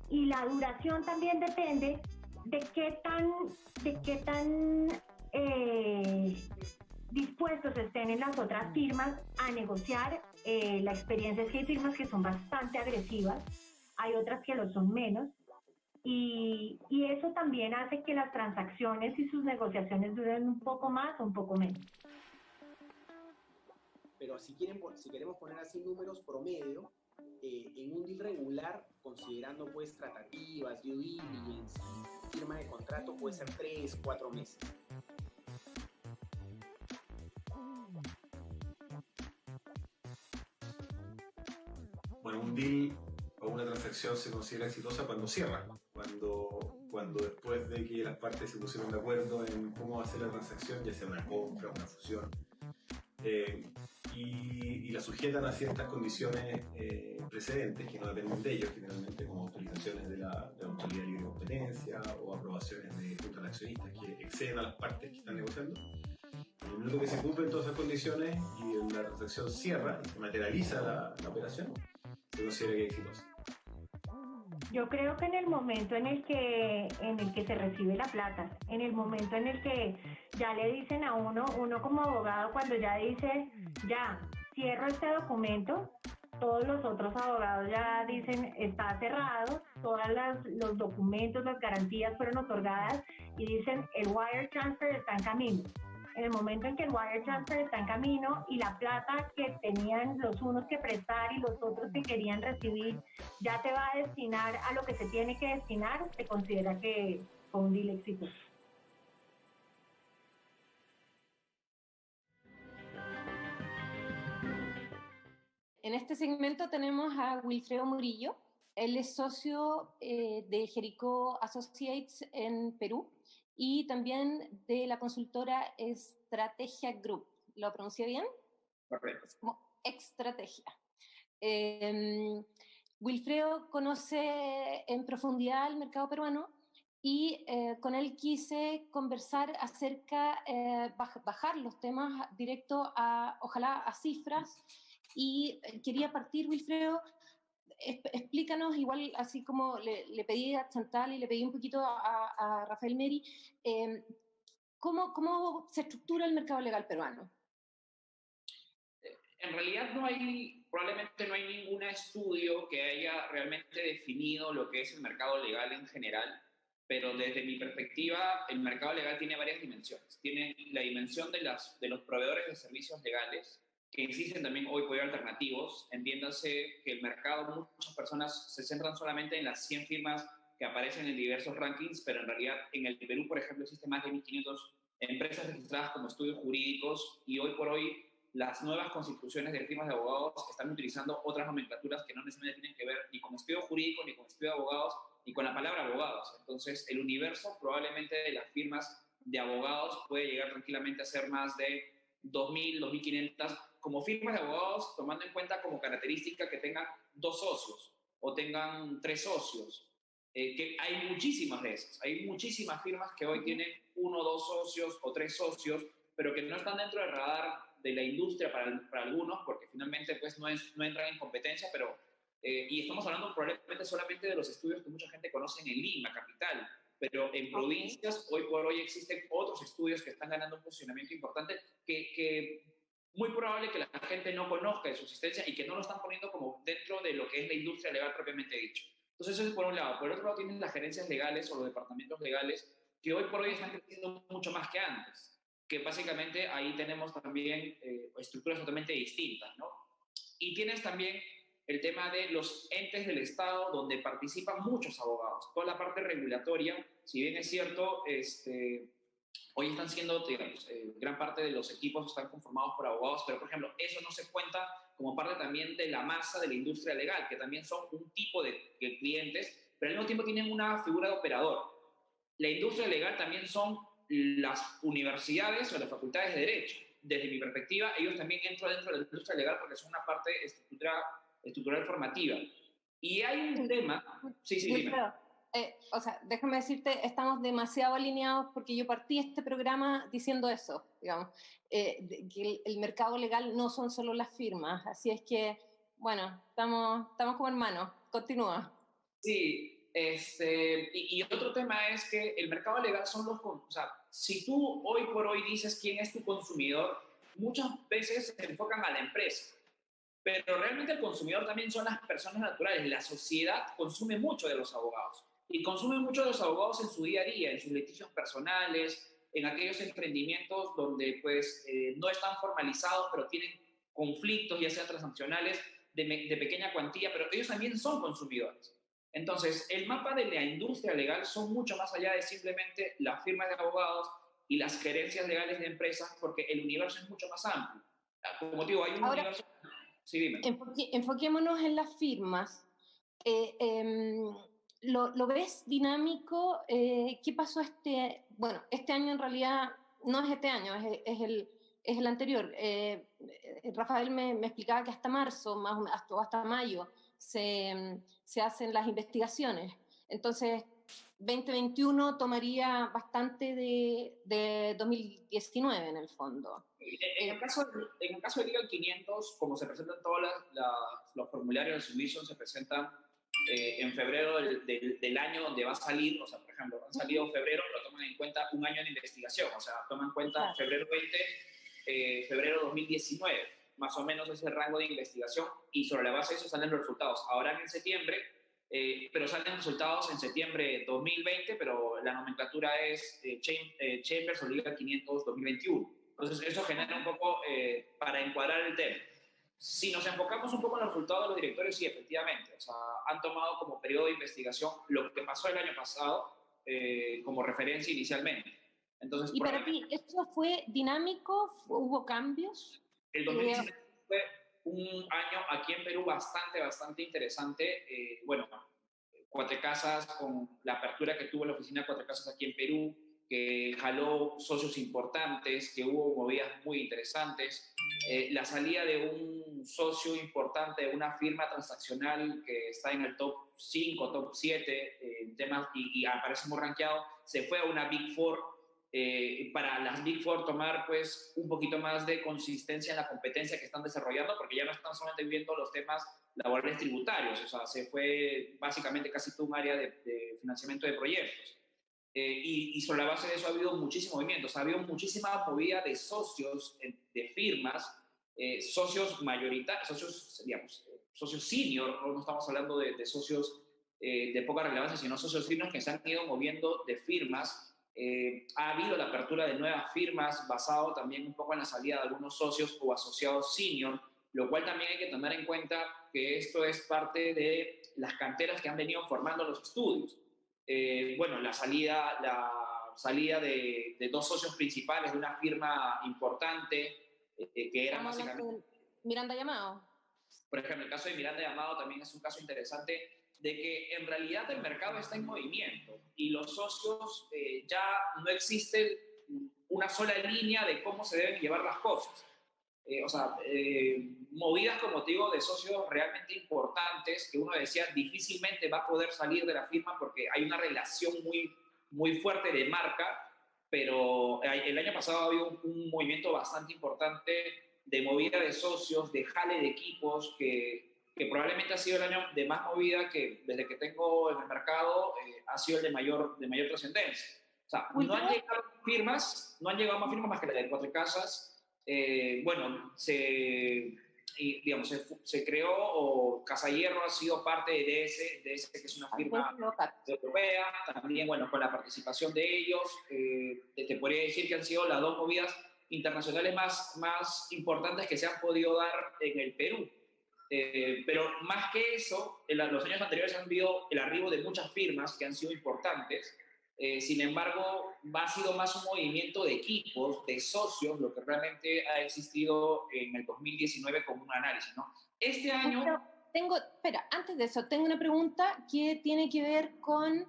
Y la duración también depende de qué tan dispuestos estén en las otras firmas a negociar. La experiencia es que hay firmas que son bastante agresivas, hay otras que lo son menos, y eso también hace que las transacciones y sus negociaciones duren un poco más o un poco menos. Pero si queremos poner así números promedio, en un deal regular, considerando pues tratativas, due diligence, firma de contrato, puede ser 3, 4 meses. Bueno, un deal o una transacción se considera exitosa cuando cierra, cuando después de que las partes se pusieron de acuerdo en cómo va a ser la transacción, ya sea una compra, una fusión, y la sujetan a ciertas condiciones precedentes que no dependen de ellos, generalmente como autorizaciones de la Autoridad de Libre Competencia o aprobaciones de juntas de accionistas que exceden a las partes que están negociando. En el minuto que se cumplen todas esas condiciones y la transacción cierra y se materializa la operación, se considera que es exitosa. Yo creo que en el momento en el que se recibe la plata, en el momento en el que ya le dicen a uno como abogado, cuando ya dice, ya, cierro este documento, todos los otros abogados ya dicen, está cerrado, todos los documentos, las garantías fueron otorgadas y dicen, el wire transfer está en camino. En el momento en que el wire transfer está en camino y la plata que tenían los unos que prestar y los otros que querían recibir ya se va a destinar a lo que se tiene que destinar, se considera que fue un deal exitoso. En este segmento tenemos a Wilfredo Murillo. Él es socio de Jericó Associates en Perú y también de la consultora Estrategia Group. ¿Lo pronuncié bien? Correcto. Es como Extrategia. Wilfredo conoce en profundidad el mercado peruano y con él quise conversar acerca, bajar los temas directo ojalá a cifras, y quería partir, Wilfredo, explícanos, igual así como le pedí a Chantal y le pedí un poquito a Rafael Meri, ¿cómo se estructura el mercado legal peruano? En realidad probablemente no hay ningún estudio que haya realmente definido lo que es el mercado legal en general, pero desde mi perspectiva el mercado legal tiene varias dimensiones. Tiene la dimensión de los proveedores de servicios legales, que existen también hoy por hoy alternativos. Entiéndase que el mercado, muchas personas se centran solamente en las 100 firmas que aparecen en diversos rankings, pero en realidad en el Perú, por ejemplo, existen más de 1.500 empresas registradas como estudios jurídicos, y hoy por hoy las nuevas constituciones de firmas de abogados están utilizando otras nomenclaturas que no necesariamente tienen que ver ni con estudio jurídico, ni con estudio de abogados, ni con la palabra abogados. Entonces, el universo probablemente de las firmas de abogados puede llegar tranquilamente a ser más de 2.000, 2.500 como firmas de abogados, tomando en cuenta como característica que tengan 2 socios o tengan 3 socios. Que hay muchísimas de esas. Hay muchísimas firmas que hoy tienen 1, 2 socios o 3 socios, pero que no están dentro del radar de la industria para algunos, porque finalmente pues, no entran en competencia, pero, y estamos hablando probablemente solamente de los estudios que mucha gente conoce en Lima, capital, pero en provincias hoy por hoy existen otros estudios que están ganando un posicionamiento importante que muy probable que la gente no conozca de su existencia y que no lo están poniendo como dentro de lo que es la industria legal propiamente dicho. Entonces eso es por un lado. Por otro lado tienen las gerencias legales o los departamentos legales que hoy por hoy están creciendo mucho más que antes, que básicamente ahí tenemos también estructuras totalmente distintas, ¿no? Y tienes también el tema de los entes del Estado donde participan muchos abogados. Toda la parte regulatoria, si bien es cierto, hoy están siendo, digamos, gran parte de los equipos están conformados por abogados, pero por ejemplo, eso no se cuenta como parte también de la masa de la industria legal, que también son un tipo de clientes, pero al mismo tiempo tienen una figura de operador. La industria legal también son las universidades o las facultades de Derecho. Desde mi perspectiva, ellos también entran dentro de la industria legal porque son una parte estructural formativa. Y hay un tema... Sí, dime. O sea, déjame decirte, estamos demasiado alineados porque yo partí este programa diciendo eso, digamos, que el mercado legal no son solo las firmas, así es que, bueno, estamos como hermanos. Continúa. Sí, y otro tema es que el mercado legal son o sea, si tú hoy por hoy dices quién es tu consumidor, muchas veces se enfocan a la empresa, pero realmente el consumidor también son las personas naturales. La sociedad consume mucho de los abogados y consume mucho de los abogados en su día a día, en sus litigios personales, en aquellos emprendimientos donde pues no están formalizados, pero tienen conflictos, ya sean transaccionales, de pequeña cuantía, pero ellos también son consumidores. Entonces, el mapa de la industria legal son mucho más allá de simplemente las firmas de abogados y las gerencias legales de empresas, porque el universo es mucho más amplio. Como digo, hay un universo... Sí, dime. Enfoquémonos en las firmas. ¿Lo ves dinámico? ¿Qué pasó bueno, este año en realidad no es este año, es el anterior. Rafael me explicaba que hasta marzo, más o menos, hasta mayo, se hacen las investigaciones. Entonces, 2021 tomaría bastante de 2019 en el fondo. En el caso del Legal 500, como se presentan todos los formularios de submission, se presentan en febrero del año donde va a salir, o sea, por ejemplo, han salido en febrero, pero toman en cuenta un año de investigación, o sea, toman en cuenta febrero 20, febrero 2019, más o menos ese rango de investigación, y sobre la base de eso salen los resultados. Ahora en septiembre, pero salen resultados en septiembre 2020, pero la nomenclatura es Chambers o Legal 500 2021. Entonces, eso genera un poco para encuadrar el tema. Si nos enfocamos un poco en los resultados de los directorios, sí, efectivamente. O sea, han tomado como periodo de investigación lo que pasó el año pasado como referencia inicialmente. Entonces, ¿y para ti esto fue dinámico? ¿Hubo cambios? El 2019 fue un año aquí en Perú bastante interesante. Bueno, Cuatro Casas, con la apertura que tuvo la oficina Cuatro Casas aquí en Perú, que jaló socios importantes, que hubo movidas muy interesantes, la salida de un socio importante de una firma transaccional que está en el top 5, top 7 en temas y aparece muy rankeado, se fue a una Big Four, para las Big Four tomar pues un poquito más de consistencia en la competencia que están desarrollando, porque ya no están solamente viendo los temas laborales tributarios, o sea, se fue básicamente casi todo un área de financiamiento de proyectos. Y sobre la base de eso ha habido muchísimo movimiento, o sea, ha habido muchísima movida de socios, de firmas, socios mayoritarios, socios, digamos, socios senior, no estamos hablando de socios de poca relevancia, sino socios senior que se han ido moviendo de firmas. Ha habido la apertura de nuevas firmas basado también un poco en la salida de algunos socios o asociados senior, lo cual también hay que tener en cuenta que esto es parte de las canteras que han venido formando los estudios. Bueno, la salida de dos socios principales de una firma importante que era básicamente... Miranda y Amado. Por ejemplo, el caso de Miranda y Amado también es un caso interesante de que en realidad el mercado está en movimiento y los socios ya no existe una sola línea de cómo se deben llevar las cosas. O sea, movidas, como te digo, de socios realmente importantes que uno decía difícilmente va a poder salir de la firma porque hay una relación muy fuerte de marca, pero el año pasado había un movimiento bastante importante de movida de socios, de jale de equipos, que probablemente ha sido el año de más movida que desde que tengo en el mercado ha sido el de mayor trascendencia. O sea, no han llegado más firmas más que la de Cuatro Casas. Bueno, se creó, o Casa Hierro ha sido parte de ese que es una firma europea, también, bueno, con la participación de ellos, te podría decir que han sido las dos movidas internacionales más importantes que se han podido dar en el Perú. Pero más que eso, en los años anteriores han habido el arribo de muchas firmas que han sido importantes. Sin embargo, ha sido más un movimiento de equipos, de socios, lo que realmente ha existido en el 2019 como un análisis, ¿no? Este año... Antes de eso, tengo una pregunta que tiene que ver con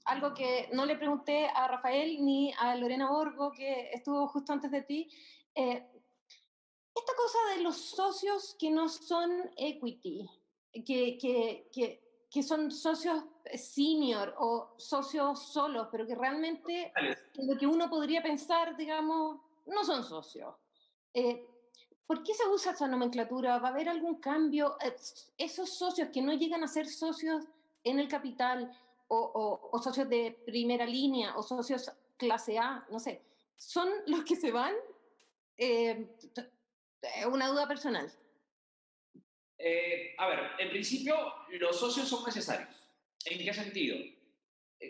algo que no le pregunté a Rafael ni a Lorena Borgo, que estuvo justo antes de ti. Esta cosa de los socios que no son equity, que son socios senior o socios solos, pero que realmente lo que uno podría pensar, digamos, no son socios. ¿Por qué se usa esta nomenclatura? ¿Va a haber algún cambio? Esos socios que no llegan a ser socios en el capital o socios de primera línea o socios clase A, no sé, ¿son los que se van? Una duda personal. A ver, en principio los socios son necesarios. ¿En qué sentido?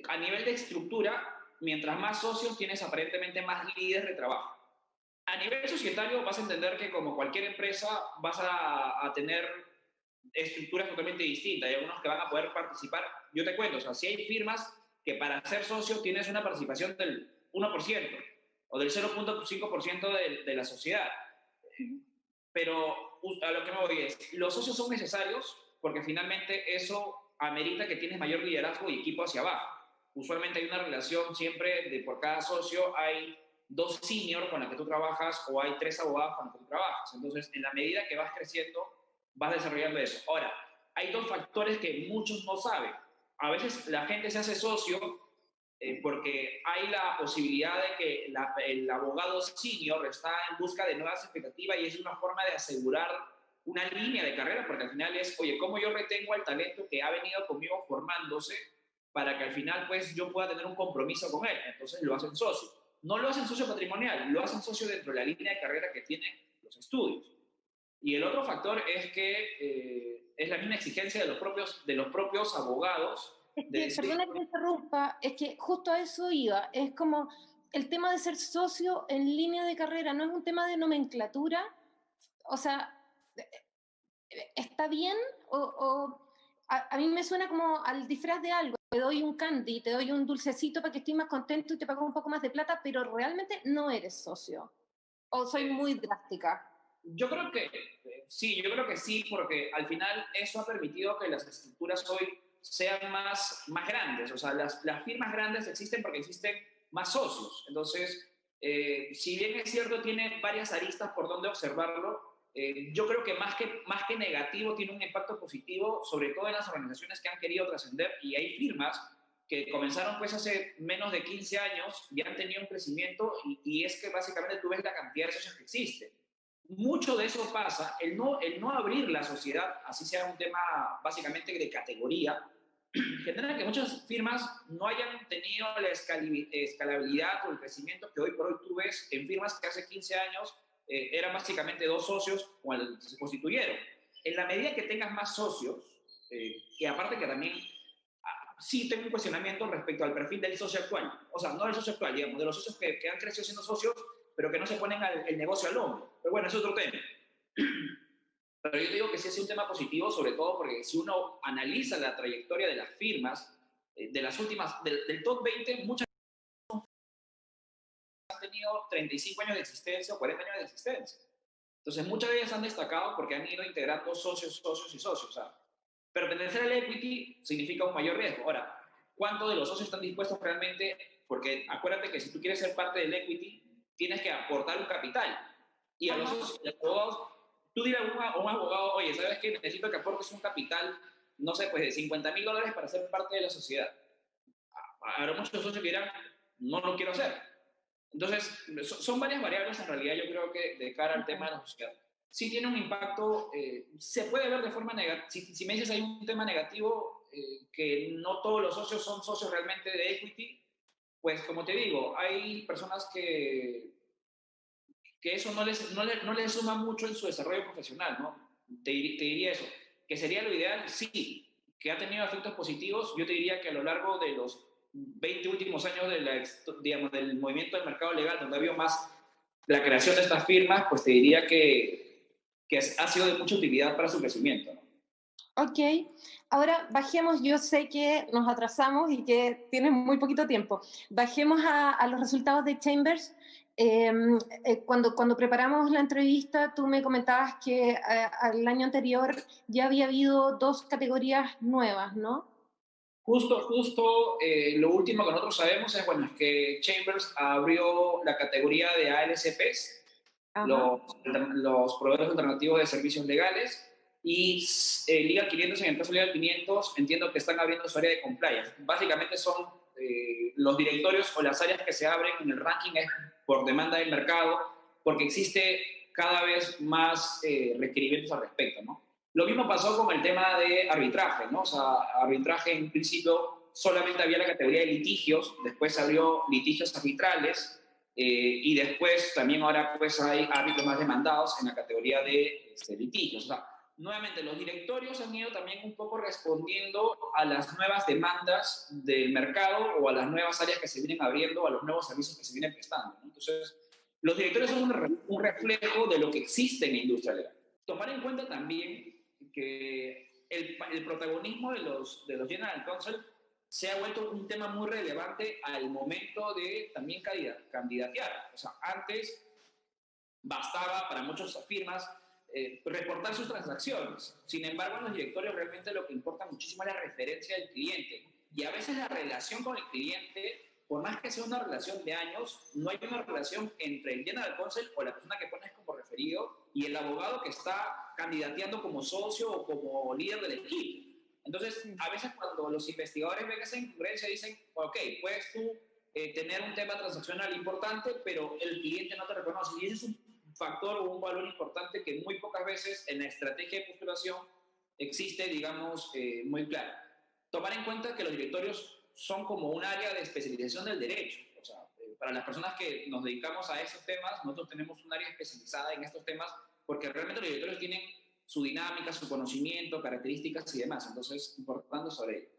A nivel de estructura, mientras más socios tienes aparentemente más líderes de trabajo. A nivel societario vas a entender que como cualquier empresa vas a tener estructuras totalmente distintas. Hay algunos que van a poder participar. Yo te cuento, o sea, si hay firmas que para ser socio tienes una participación del 1% o del 0.5% de la sociedad. Pero a lo que me voy es, los socios son necesarios porque finalmente eso amerita que tienes mayor liderazgo y equipo hacia abajo. Usualmente hay una relación siempre de por cada socio hay 2 senior con los que tú trabajas o hay 3 abogados con los que tú trabajas. Entonces, en la medida que vas creciendo, vas desarrollando eso. Ahora, hay 2 factores que muchos no saben. A veces la gente se hace socio porque hay la posibilidad de que el abogado senior está en busca de nuevas expectativas y es una forma de asegurar una línea de carrera, porque al final es, oye, ¿cómo yo retengo al talento que ha venido conmigo formándose para que al final pues yo pueda tener un compromiso con él? Entonces lo hacen socio. No lo hacen socio patrimonial, lo hacen socio dentro de la línea de carrera que tienen los estudios. Y el otro factor es que es la misma exigencia de los propios abogados. Es que, perdona que te interrumpa, es que justo a eso iba. Es como el tema de ser socio en línea de carrera, no es un tema de nomenclatura. O sea, ¿está bien? A mí me suena como al disfraz de algo. Te doy un candy, te doy un dulcecito para que estés más contento y te pago un poco más de plata, pero realmente no eres socio. ¿O soy muy drástica? Yo creo que sí, porque al final eso ha permitido que las estructuras hoy sean más grandes. O sea, las firmas grandes existen porque existen más socios. Entonces, si bien es cierto, tiene varias aristas por donde observarlo, yo creo que más que negativo tiene un impacto positivo, sobre todo en las organizaciones que han querido trascender, y hay firmas que comenzaron pues hace menos de 15 años y han tenido un crecimiento y es que básicamente tú ves la cantidad de socios que existen. Mucho de eso pasa, el no abrir la sociedad, así sea un tema básicamente de categoría, genera que muchas firmas no hayan tenido la escalabilidad o el crecimiento que hoy por hoy tú ves en firmas que hace 15 años eran básicamente 2 socios cuando se constituyeron. En la medida que tengas más socios, y aparte que también sí tengo un cuestionamiento respecto al perfil del socio actual, o sea, no del socio actual, digamos, de los socios que han crecido siendo socios, pero que no se ponen el negocio al hombro. Pero bueno, es otro tema. Pero yo digo que sí es un tema positivo, sobre todo porque si uno analiza la trayectoria de las firmas, de las últimas, del top 20, muchas han tenido 35 años de existencia o 40 años de existencia. Entonces, muchas de ellas han destacado porque han ido integrando socios. O sea, pertenecer al equity significa un mayor riesgo. Ahora, ¿cuántos de los socios están dispuestos realmente? Porque acuérdate que si tú quieres ser parte del equity, tienes que aportar un capital. Y a los abogados, tú dirás a un abogado, oye, ¿sabes qué? Necesito que aportes un capital, no sé, pues de $50,000 para ser parte de la sociedad. Habrá muchos socios que dirán, no lo quiero hacer. Entonces, son varias variables en realidad, yo creo que de cara al tema de la sociedad. Sí tiene un impacto, se puede ver de forma negativa. Si me dices hay un tema negativo, que no todos los socios son socios realmente de equity, pues como te digo, hay personas que eso no les suma mucho en su desarrollo profesional, ¿no? Te diría eso. ¿Que sería lo ideal? Sí. ¿Que ha tenido efectos positivos? Yo te diría que a lo largo de los 20 últimos años del movimiento del mercado legal, donde ha habido más la creación de estas firmas, pues te diría que ha sido de mucha utilidad para su crecimiento, ¿no? Ok, ahora bajemos, yo sé que nos atrasamos y que tienes muy poquito tiempo. Bajemos a los resultados de Chambers. Cuando preparamos la entrevista, tú me comentabas que al año anterior ya había habido 2 categorías nuevas, ¿no? Justo, lo último que nosotros sabemos es, bueno, es que Chambers abrió la categoría de ALCPs, los proveedores alternativos de servicios legales, y Liga 500, en el caso de Liga 500, entiendo que están abriendo su área de compliance. Básicamente son los directorios o las áreas que se abren en el ranking es por demanda del mercado, porque existe cada vez más requerimientos al respecto, ¿no? Lo mismo pasó con el tema de arbitraje, ¿no? O sea, arbitraje en principio solamente había la categoría de litigios, después se abrió litigios arbitrales y después también ahora pues hay árbitros más demandados en la categoría de litigios. O sea, nuevamente los directorios han ido también un poco respondiendo a las nuevas demandas del mercado o a las nuevas áreas que se vienen abriendo, a los nuevos servicios que se vienen prestando, ¿no? Entonces, los directorios son un reflejo de lo que existe en la industria legal. Tomar en cuenta también que el protagonismo de los General Counsel se ha vuelto un tema muy relevante al momento de también candidatear. O sea, antes bastaba para muchas firmas reportar sus transacciones. Sin embargo, en los directorios realmente lo que importa muchísimo es la referencia del cliente. Y a veces la relación con el cliente, por más que sea una relación de años, no hay una relación entre el general counsel o la persona que pones como referido y el abogado que está candidateando como socio o como líder del equipo. Entonces, a veces cuando los investigadores ven esa incongruencia dicen, ok, puedes tú tener un tema transaccional importante, pero el cliente no te reconoce. Y ese es un factor o un valor importante que muy pocas veces en la estrategia de postulación existe, digamos, muy claro. Tomar en cuenta que los directorios son como un área de especialización del derecho. O sea, para las personas que nos dedicamos a esos temas, nosotros tenemos un área especializada en estos temas porque realmente los directorios tienen su dinámica, su conocimiento, características y demás. Entonces, importando sobre ello.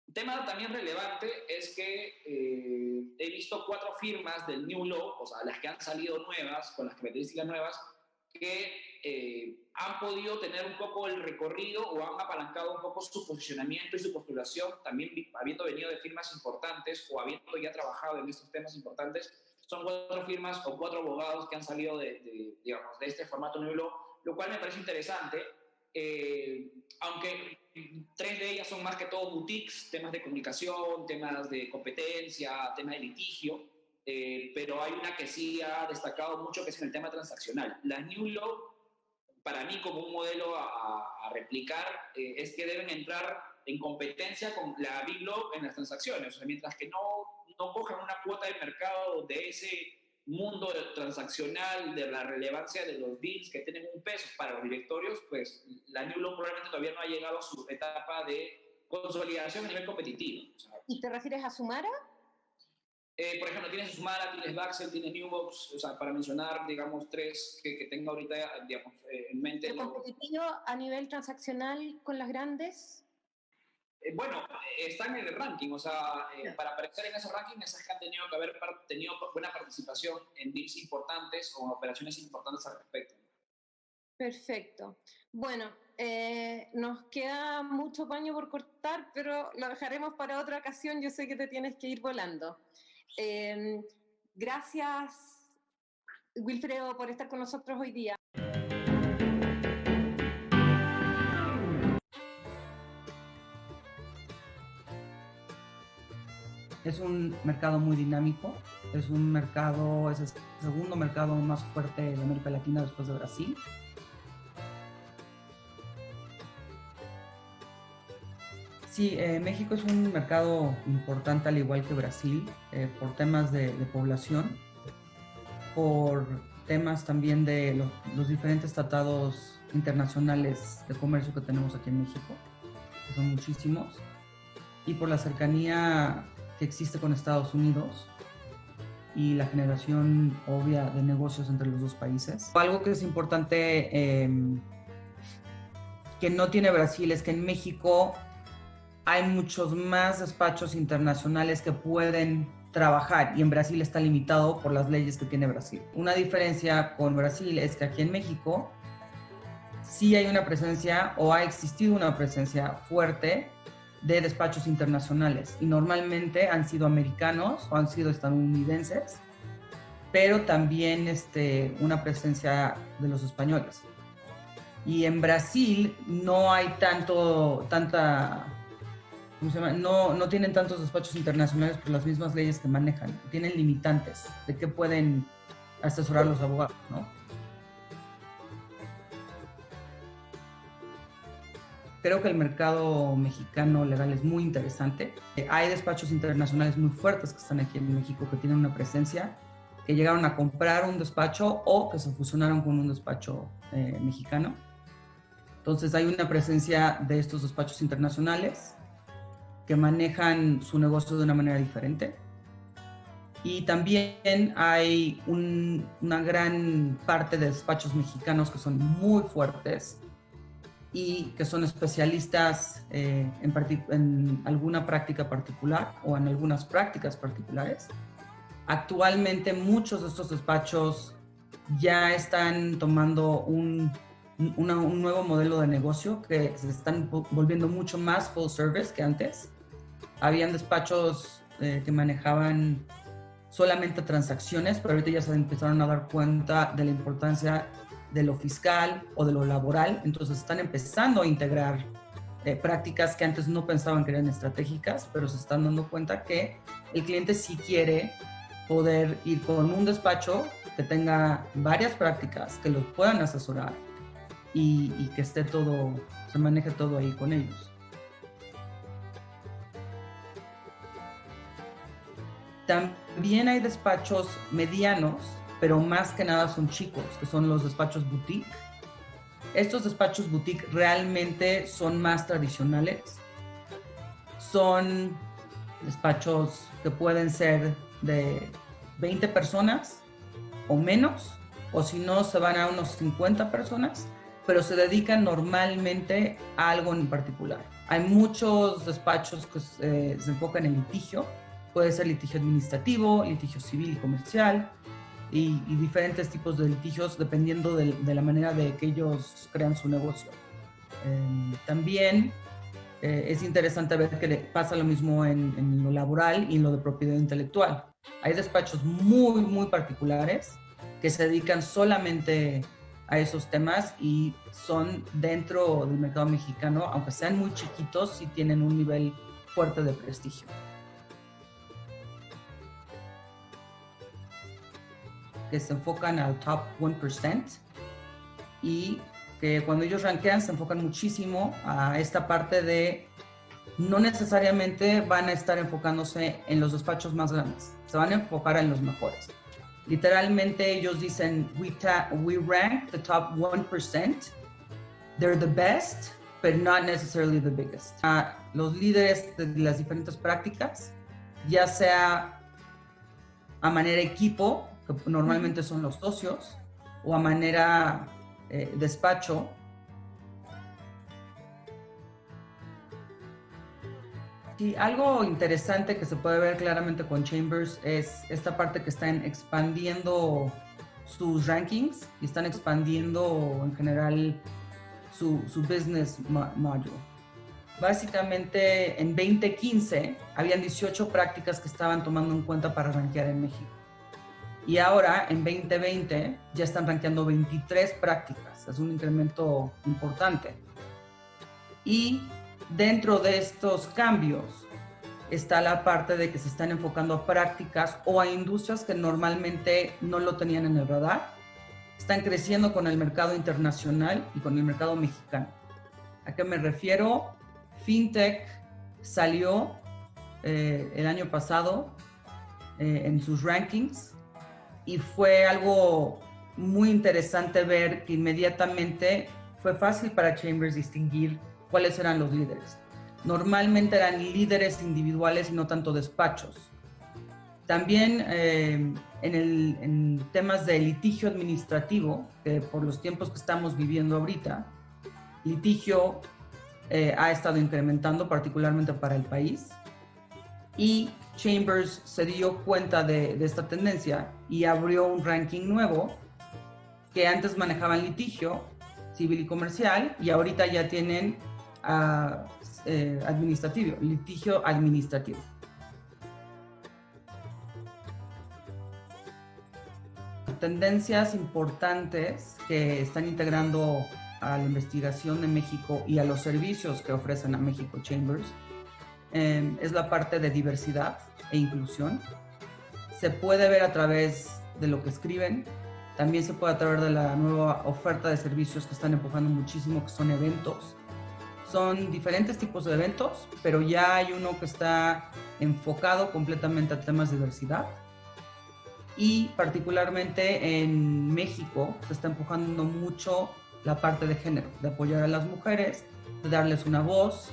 Un tema también relevante es que he visto 4 firmas del New Law, o sea, las que han salido nuevas, con las características nuevas, que han podido tener un poco el recorrido o han apalancado un poco su posicionamiento y su postulación, también habiendo venido de firmas importantes o habiendo ya trabajado en estos temas importantes. Son 4 firmas o 4 abogados que han salido digamos, de este formato New Law, lo cual me parece interesante, aunque 3 de ellas son más que todo boutiques, temas de comunicación, temas de competencia, temas de litigio, pero hay una que sí ha destacado mucho, que es en el tema transaccional. La New Law, para mí como un modelo a replicar, es que deben entrar en competencia con la Big Law en las transacciones. O sea, mientras que no cojan una cuota de mercado de ese mundo transaccional, de la relevancia de los deals que tienen un peso para los directorios, pues la New Law probablemente todavía no ha llegado a su etapa de consolidación a nivel competitivo. O sea, ¿y te refieres a Sumara? Por ejemplo, tienes Sumara, tienes Baxel, tienes Newbox, o sea, para mencionar, digamos, 3 que tengo ahorita, digamos, en mente. ¿El competitivo a nivel transaccional con las grandes? Bueno, están en el ranking, o sea, para aparecer en ese ranking, esas que han tenido que haber tenido buena participación en deals importantes o operaciones importantes al respecto. Perfecto. Bueno, nos queda mucho paño por cortar, pero lo dejaremos para otra ocasión. Yo sé que te tienes que ir volando. Gracias, Wilfredo, por estar con nosotros hoy día. Es un mercado muy dinámico, es el segundo mercado más fuerte de América Latina después de Brasil. Sí, México es un mercado importante al igual que Brasil, por temas de población, por temas también de los diferentes tratados internacionales de comercio que tenemos aquí en México, que son muchísimos, y por la cercanía que existe con Estados Unidos y la generación obvia de negocios entre los dos países. Algo que es importante que no tiene Brasil es que en México hay muchos más despachos internacionales que pueden trabajar y en Brasil está limitado por las leyes que tiene Brasil. Una diferencia con Brasil es que aquí en México sí hay una presencia o ha existido una presencia fuerte de despachos internacionales y normalmente han sido americanos o han sido estadounidenses, pero también una presencia de los españoles. Y en Brasil no hay no tienen tantos despachos internacionales por las mismas leyes que manejan, tienen limitantes de qué pueden asesorar los abogados, ¿no? Creo que el mercado mexicano legal es muy interesante. Hay despachos internacionales muy fuertes que están aquí en México, que tienen una presencia, que llegaron a comprar un despacho o que se fusionaron con un despacho mexicano. Entonces hay una presencia de estos despachos internacionales que manejan su negocio de una manera diferente. Y también hay una gran parte de despachos mexicanos que son muy fuertes y que son especialistas en alguna práctica particular o en algunas prácticas particulares. Actualmente muchos de estos despachos ya están tomando un nuevo modelo de negocio que se están volviendo mucho más full service que antes. Habían despachos que manejaban solamente transacciones, pero ahorita ya se empezaron a dar cuenta de la importancia de lo fiscal o de lo laboral, entonces están empezando a integrar prácticas que antes no pensaban que eran estratégicas, pero se están dando cuenta que el cliente sí quiere poder ir con un despacho que tenga varias prácticas, que los puedan asesorar y que esté todo, se maneje todo ahí con ellos. También hay despachos medianos, pero más que nada son chicos, que son los despachos boutique. Estos despachos boutique realmente son más tradicionales. Son despachos que pueden ser de 20 personas o menos, o si no, se van a unos 50 personas, pero se dedican normalmente a algo en particular. Hay muchos despachos que se enfocan en litigio. Puede ser litigio administrativo, litigio civil y comercial, y diferentes tipos de litigios dependiendo de la manera de que ellos crean su negocio. También es interesante ver que le pasa lo mismo en lo laboral y en lo de propiedad intelectual. Hay despachos muy, muy particulares que se dedican solamente a esos temas y son dentro del mercado mexicano, aunque sean muy chiquitos, sí tienen un nivel fuerte de prestigio. Que se enfocan al top 1% y que cuando ellos rankean se enfocan muchísimo a esta parte de no necesariamente van a estar enfocándose en los despachos más grandes, se van a enfocar en los mejores. Literalmente ellos dicen, we rank the top 1%, they're the best, but not necessarily the biggest. Los líderes de las diferentes prácticas, ya sea a manera equipo, que normalmente son los socios, o a manera despacho. Y algo interesante que se puede ver claramente con Chambers es esta parte que están expandiendo sus rankings y están expandiendo en general su business module. Básicamente en 2015 habían 18 prácticas que estaban tomando en cuenta para rankear en México. Y ahora, en 2020, ya están rankeando 23 prácticas. Es un incremento importante. Y dentro de estos cambios está la parte de que se están enfocando a prácticas o a industrias que normalmente no lo tenían en el radar. Están creciendo con el mercado internacional y con el mercado mexicano. ¿A qué me refiero? FinTech salió el año pasado en sus rankings. Y fue algo muy interesante ver que inmediatamente fue fácil para Chambers distinguir cuáles eran los líderes. Normalmente eran líderes individuales y no tanto despachos. También en temas de litigio administrativo, que por los tiempos que estamos viviendo ahorita, litigio ha estado incrementando particularmente para el país. Y Chambers se dio cuenta de esta tendencia y abrió un ranking nuevo que antes manejaban litigio civil y comercial y ahorita ya tienen litigio administrativo. Tendencias importantes que están integrando a la investigación de México y a los servicios que ofrecen a México Chambers es la parte de diversidad e inclusión. Se puede ver a través de lo que escriben, también se puede a través de la nueva oferta de servicios que están empujando muchísimo, que son eventos. Son diferentes tipos de eventos, pero ya hay uno que está enfocado completamente a temas de diversidad. Y particularmente en México se está empujando mucho la parte de género, de apoyar a las mujeres, de darles una voz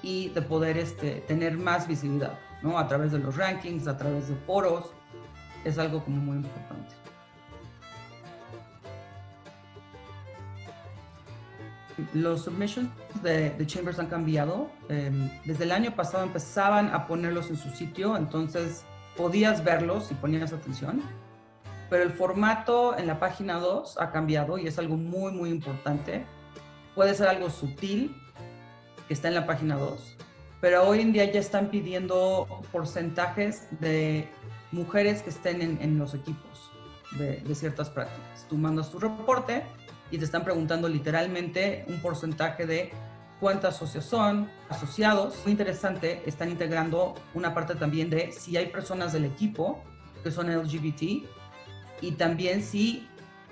y de poder tener más visibilidad, ¿no? A través de los rankings, a través de foros, es algo como muy importante. Los submissions de Chambers han cambiado. Desde el año pasado empezaban a ponerlos en su sitio, entonces podías verlos si ponías atención, pero el formato en la página 2 ha cambiado y es algo muy, muy importante. Puede ser algo sutil, que está en la página 2, pero hoy en día ya están pidiendo porcentajes de mujeres que estén en los equipos. de ciertas prácticas. Tú mandas tu reporte y te están preguntando literalmente un porcentaje de cuántas socios son, asociados. Muy interesante, están integrando una parte también de si hay personas del equipo que son LGBT y también si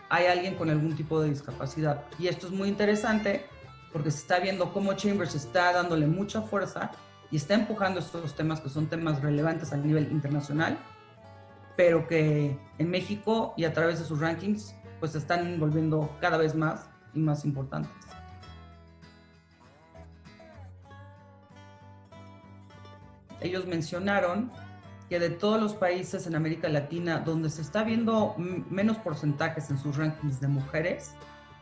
hay alguien con algún tipo de discapacidad. Y esto es muy interesante porque se está viendo cómo Chambers está dándole mucha fuerza y está empujando estos temas que son temas relevantes a nivel internacional, pero que en México y a través de sus rankings pues se están volviendo cada vez más y más importantes. Ellos mencionaron que de todos los países en América Latina donde se está viendo menos porcentajes en sus rankings de mujeres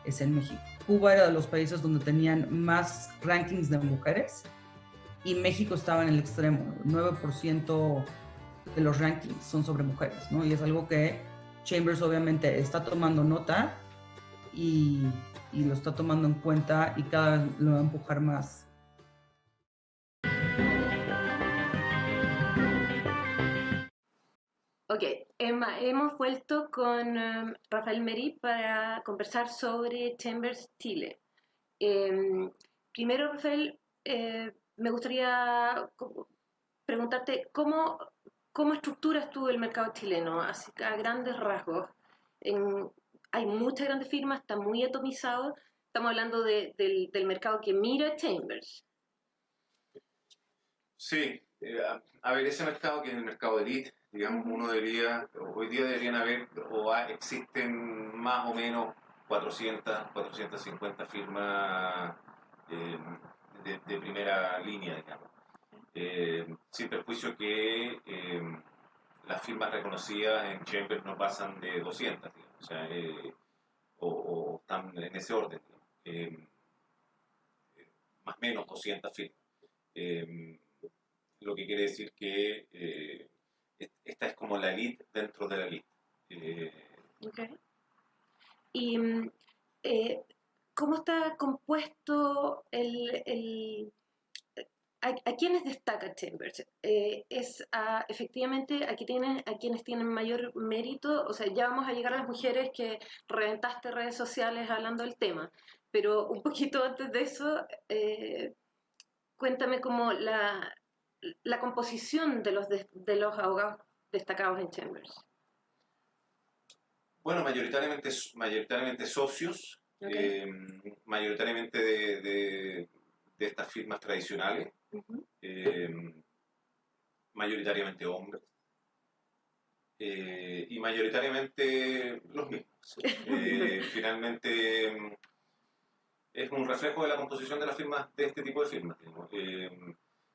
es en México. Cuba era de los países donde tenían más rankings de mujeres y México estaba en el extremo. 9% de los rankings son sobre mujeres, ¿no? Y es algo que Chambers obviamente está tomando nota y lo está tomando en cuenta y cada vez lo va a empujar más. Ok, Emma, hemos vuelto con Rafael Merí para conversar sobre Chambers Chile. Primero, Rafael, me gustaría preguntarte cómo estructuras tú el mercado chileno, así que a grandes rasgos. Hay muchas grandes firmas, está muy atomizado. Estamos hablando del mercado que mira Chambers. Sí, a ver, ese mercado que es el mercado de elite, digamos, hoy día deberían haber, existen más o menos 450 firmas de primera línea, digamos. Sin perjuicio que las firmas reconocidas en Chambers no pasan de 200, digamos, o sea, o están en ese orden, más o menos 200 firmas. Lo que quiere decir que esta es como la elite dentro de la elite. Okay. ¿Y cómo está compuesto a quiénes destaca Chambers? Efectivamente a quienes tienen mayor mérito, o sea, ya vamos a llegar a las mujeres que reventaste redes sociales hablando del tema, pero un poquito antes de eso, cuéntame cómo la composición de los abogados destacados en Chambers. Bueno, mayoritariamente socios, okay. Mayoritariamente de estas firmas tradicionales, mayoritariamente hombres, y mayoritariamente los mismos. Finalmente es un reflejo de la composición de las firmas, de este tipo de firmas.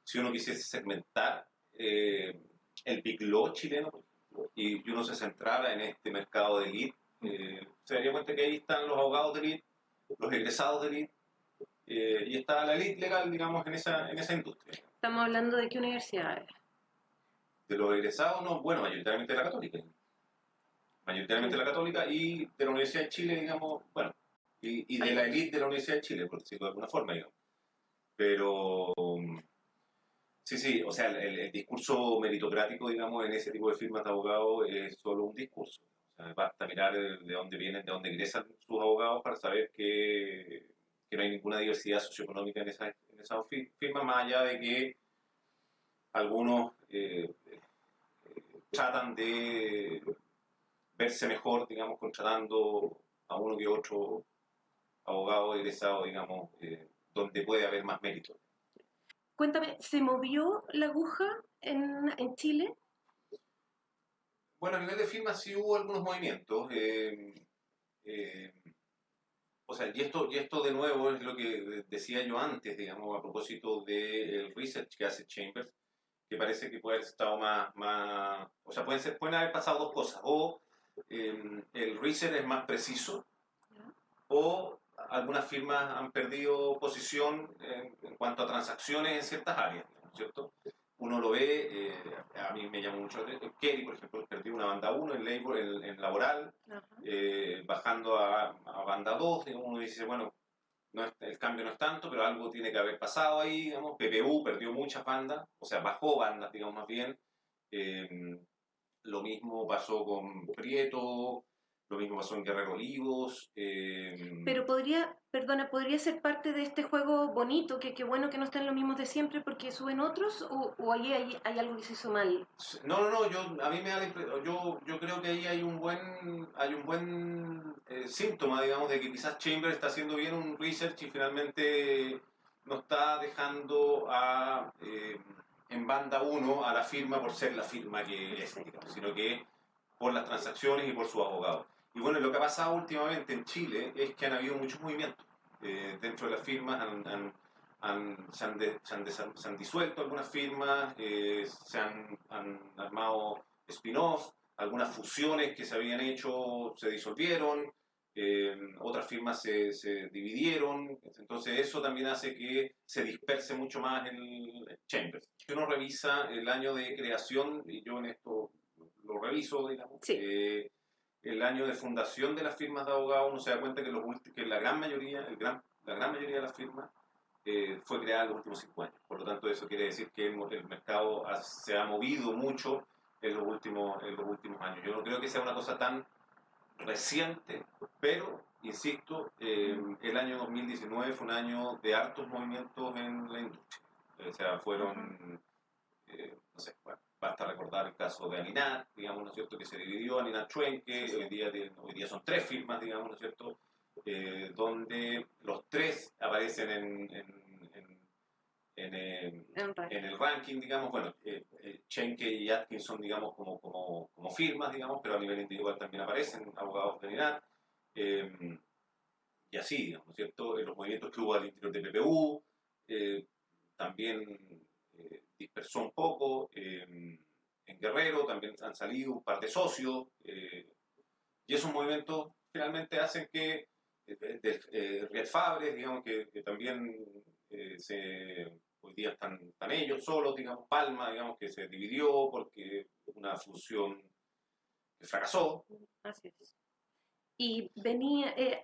Si uno quisiese segmentar el Big Law chileno y uno se centrara en este mercado de elite, se daría cuenta que ahí están los abogados de elite, los egresados de elite, y está la elite legal, digamos, en esa industria. ¿Estamos hablando de qué universidades? De los egresados, no, bueno, mayoritariamente de la Católica. Mayoritariamente de la Católica y de la Universidad de Chile, digamos, bueno, y de la elite de la Universidad de Chile, por decirlo de alguna forma, digamos. Pero sí, o sea, el discurso meritocrático, digamos, en ese tipo de firmas de abogados es solo un discurso. O sea, basta mirar de dónde vienen, de dónde ingresan sus abogados para saber que no hay ninguna diversidad socioeconómica en esas firmas, más allá de que algunos tratan de verse mejor, digamos, contratando a uno que otro abogado egresado, digamos, donde puede haber más mérito. Cuéntame, ¿se movió la aguja en Chile? Bueno, a nivel de firmas sí hubo algunos movimientos. O sea, y esto de nuevo es lo que decía yo antes, digamos, a propósito del research que hace Chambers, que parece que puede haber estado más o sea, pueden haber pasado dos cosas. O el research es más preciso, o algunas firmas han perdido posición en cuanto a transacciones en ciertas áreas, ¿cierto? Uno lo ve, a mí me llamó mucho la atención. Kerry, por ejemplo, perdió una banda 1 en labor, en laboral, bajando a banda 2, digamos, uno dice, bueno, el cambio no es tanto, pero algo tiene que haber pasado ahí, digamos. PPU perdió muchas bandas, o sea, bajó bandas, digamos, más bien. Lo mismo pasó con Prieto, lo mismo pasó en Guerrero Olivos. Pero podría ser parte de este juego bonito, que bueno que no estén los mismos de siempre porque suben otros, o ahí hay algo que se hizo mal. No, a mí me da la impresión, yo creo que ahí hay un buen síntoma, digamos, de que quizás Chambers está haciendo bien un research y finalmente no está dejando en banda 1 a la firma por ser la firma que es, digamos, sino que por las transacciones y por sus abogados. Y bueno, lo que ha pasado últimamente en Chile es que han habido muchos movimientos. Dentro de las firmas se han disuelto algunas firmas, se han armado spin-offs, algunas fusiones que se habían hecho se disolvieron, otras firmas se dividieron, entonces eso también hace que se disperse mucho más el Chambers. Si uno revisa el año de creación, y yo en esto lo reviso, digamos, sí. El año de fundación de las firmas de abogados, uno se da cuenta que la gran mayoría de las firmas fue creada en los últimos 5 años. Por lo tanto, eso quiere decir que el mercado se ha movido mucho en los últimos años. Yo no creo que sea una cosa tan reciente, pero, insisto, el año 2019 fue un año de hartos movimientos en la industria. O sea, fueron, no sé, bueno, basta recordar el caso de Aninat, digamos, ¿no es cierto?, que se dividió, Aninat Schwenke, hoy día son 3 firmas, digamos, ¿no es cierto?, donde los 3 aparecen en el ranking, digamos, bueno, Schenke y Atkinson, digamos, como firmas, digamos, pero a nivel individual también aparecen abogados de Aninat, y así, digamos, ¿no es cierto?, los movimientos que hubo al interior de PPU, también dispersó un poco. En Guerrero también han salido un par de socios, y esos movimientos finalmente hacen que Riet Fabres, digamos, que también hoy día están ellos solos, digamos, Palma, digamos, que se dividió porque una fusión que fracasó. Así es. Y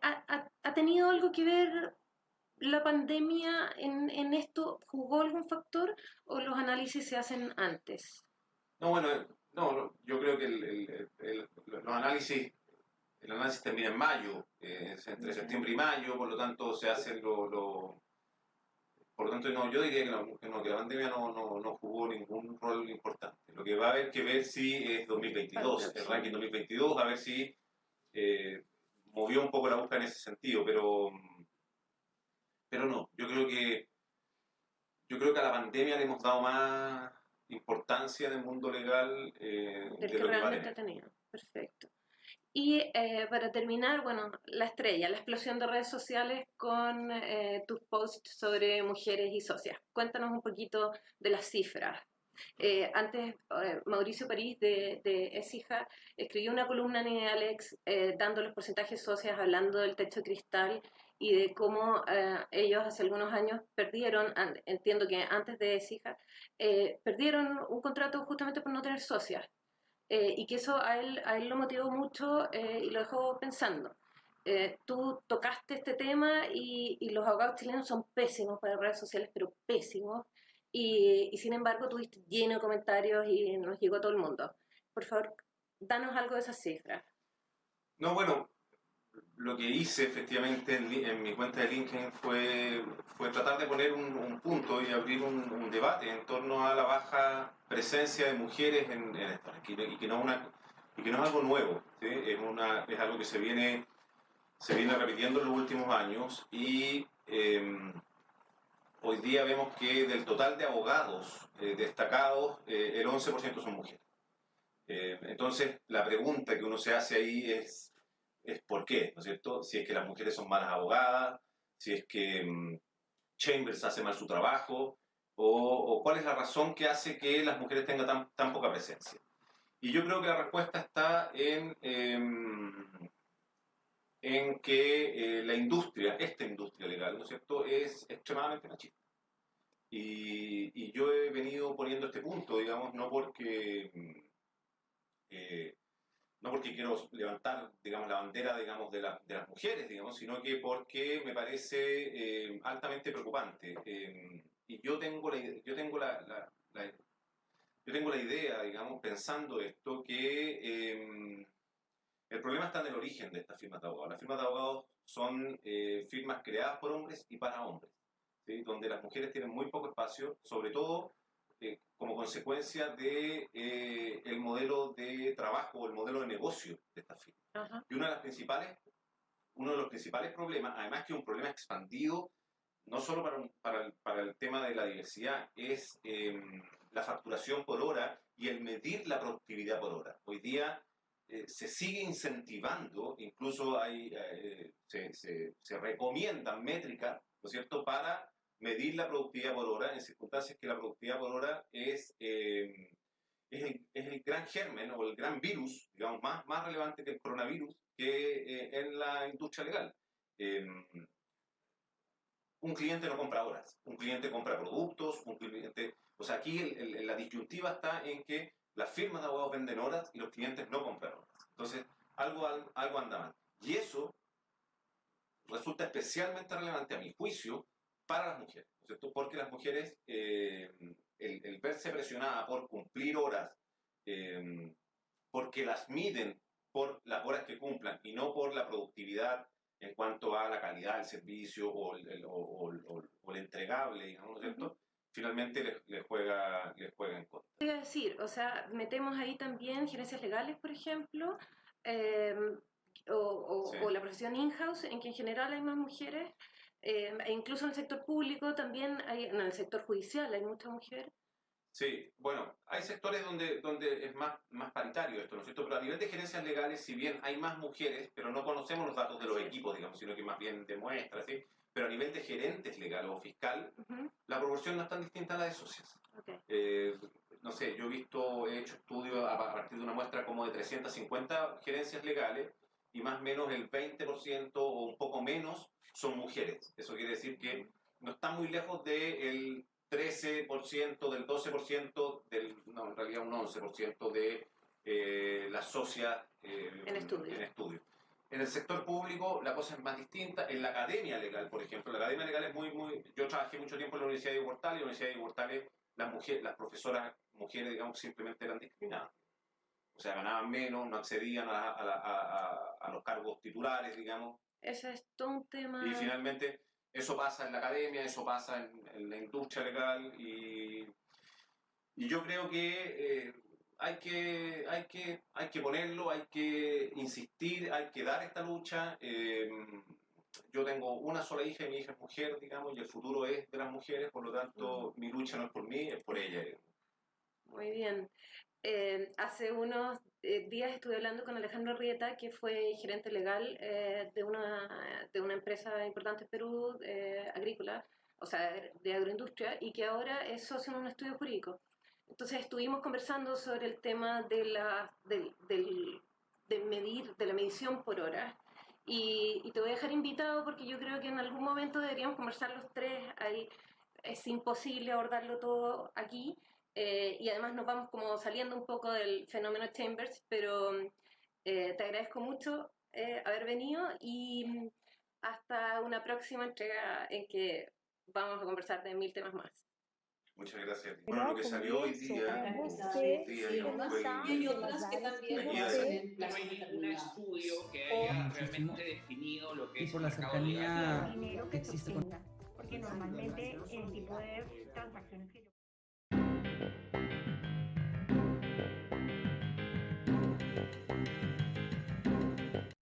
¿ha tenido algo que ver la pandemia en esto? ¿Jugó algún factor o los análisis se hacen antes? No, bueno, yo creo que el análisis termina en mayo, entre septiembre y mayo, por lo tanto se hace por lo tanto no, yo diría que la pandemia no jugó ningún rol importante. Lo que va a haber que ver si es 2022, el ranking 2022, a ver si movió un poco la búsqueda en ese sentido, pero no, yo creo que a la pandemia le hemos dado más importancia en el mundo legal de lo que realmente ha tenido. Perfecto. Y para terminar, bueno, la explosión de redes sociales con tus posts sobre mujeres y socias. Cuéntanos un poquito de las cifras. Antes, Mauricio París de Écija escribió una columna en Alex dando los porcentajes socias, hablando del techo de cristal y de cómo ellos hace algunos años perdieron, entiendo que antes de Écija, perdieron un contrato justamente por no tener socias. Y que eso a él lo motivó mucho y lo dejó pensando. Tú tocaste este tema y los abogados chilenos son pésimos para redes sociales, pero pésimos. Y sin embargo tuviste lleno de comentarios y nos llegó a todo el mundo. Por favor, danos algo de esas cifras. No, bueno, lo que hice efectivamente en mi cuenta de LinkedIn fue tratar de poner un punto y abrir un debate en torno a la baja presencia de mujeres en esto, y que no es algo nuevo, ¿sí? Es algo que se viene repitiendo en los últimos años y hoy día vemos que del total de abogados destacados, el 11% son mujeres. Entonces, la pregunta que uno se hace ahí es ¿por qué? ¿No es cierto? Si es que las mujeres son malas abogadas, si es que Chambers hace mal su trabajo, o cuál es la razón que hace que las mujeres tengan tan poca presencia. Y yo creo que la respuesta está en que esta industria legal, ¿no es cierto?, es extremadamente machista. Y yo he venido poniendo este punto, digamos, no porque quiero levantar, digamos, la bandera, digamos, de las mujeres, digamos, sino que porque me parece altamente preocupante. Y yo tengo la idea, digamos, pensando esto, que El problema está en el origen de estas firmas de abogados. Las firmas de abogados son firmas creadas por hombres y para hombres, ¿sí? Donde las mujeres tienen muy poco espacio, sobre todo como consecuencia de el modelo de trabajo o el modelo de negocio de estas firmas. Ajá. Y uno de los principales problemas, además que es un problema expandido, no solo para el tema de la diversidad, es la facturación por hora y el medir la productividad por hora. Hoy día se sigue incentivando, incluso se recomiendan métricas, ¿no es cierto?, para medir la productividad por hora en circunstancias que la productividad por hora es el gran germen o el gran virus, digamos, más relevante que el coronavirus, que en la industria legal. Un cliente no compra horas, un cliente compra productos, o sea, aquí la disyuntiva está en que las firmas de abogados venden horas y los clientes no compran horas. Entonces, algo anda mal. Y eso resulta especialmente relevante, a mi juicio, para las mujeres, ¿no es cierto? Porque las mujeres, el verse presionadas por cumplir horas, porque las miden por las horas que cumplan y no por la productividad en cuanto a la calidad del servicio o el entregable, digamos, ¿no es cierto? Finalmente les juega en contra. Voy a decir, o sea, metemos ahí también gerencias legales, por ejemplo, Sí. o la profesión in-house, en que en general hay más mujeres, e incluso en el sector público también en el sector judicial hay muchas mujeres. Sí, bueno, hay sectores donde es más paritario esto, ¿no es cierto? Pero a nivel de gerencias legales, si bien hay más mujeres, pero no conocemos los datos de los equipos, digamos, sino que más bien demuestra, ¿sí? Pero a nivel de gerentes legales o fiscal, la proporción no es tan distinta a la de socias. Okay. No sé, yo he hecho estudios a partir de una muestra como de 350 gerencias legales y más o menos el 20% o un poco menos son mujeres. Eso quiere decir que no está muy lejos del 13%, del 12%, no, en realidad un 11% de las socias en estudio. En el sector público la cosa es más distinta. En la academia legal, por ejemplo, la academia legal es muy... Yo trabajé mucho tiempo en la Universidad de Huertal y en la Universidad de Huertal las profesoras mujeres, digamos, simplemente eran discriminadas. O sea, ganaban menos, no accedían a los cargos titulares, digamos. Ese es todo un tema... Y finalmente... Eso pasa en la academia, eso pasa en la industria legal y yo creo que hay que ponerlo, hay que insistir, hay que dar esta lucha. Yo tengo una sola hija y mi hija es mujer, digamos, y el futuro es de las mujeres, por lo tanto mi lucha no es por mí, es por ella. Muy bien. Hace unos días estuve hablando con Alejandro Rieta, que fue gerente legal de una empresa importante en Perú, agrícola, o sea, de agroindustria, y que ahora es socio en un estudio jurídico. Entonces estuvimos conversando sobre el tema de la medición por hora. Y te voy a dejar invitado porque yo creo que en algún momento deberíamos conversar los tres. Ahí es imposible abordarlo todo aquí. Y además nos vamos como saliendo un poco del fenómeno Chambers, pero te agradezco mucho haber venido y hasta una próxima entrega en que vamos a conversar de 1000 temas más. Muchas gracias. Bueno, lo que salió hoy día, y hay otras que también no hay ningún estudio que haya realmente definido lo que es por la cercanía que existe porque normalmente el tipo de transacciones que yo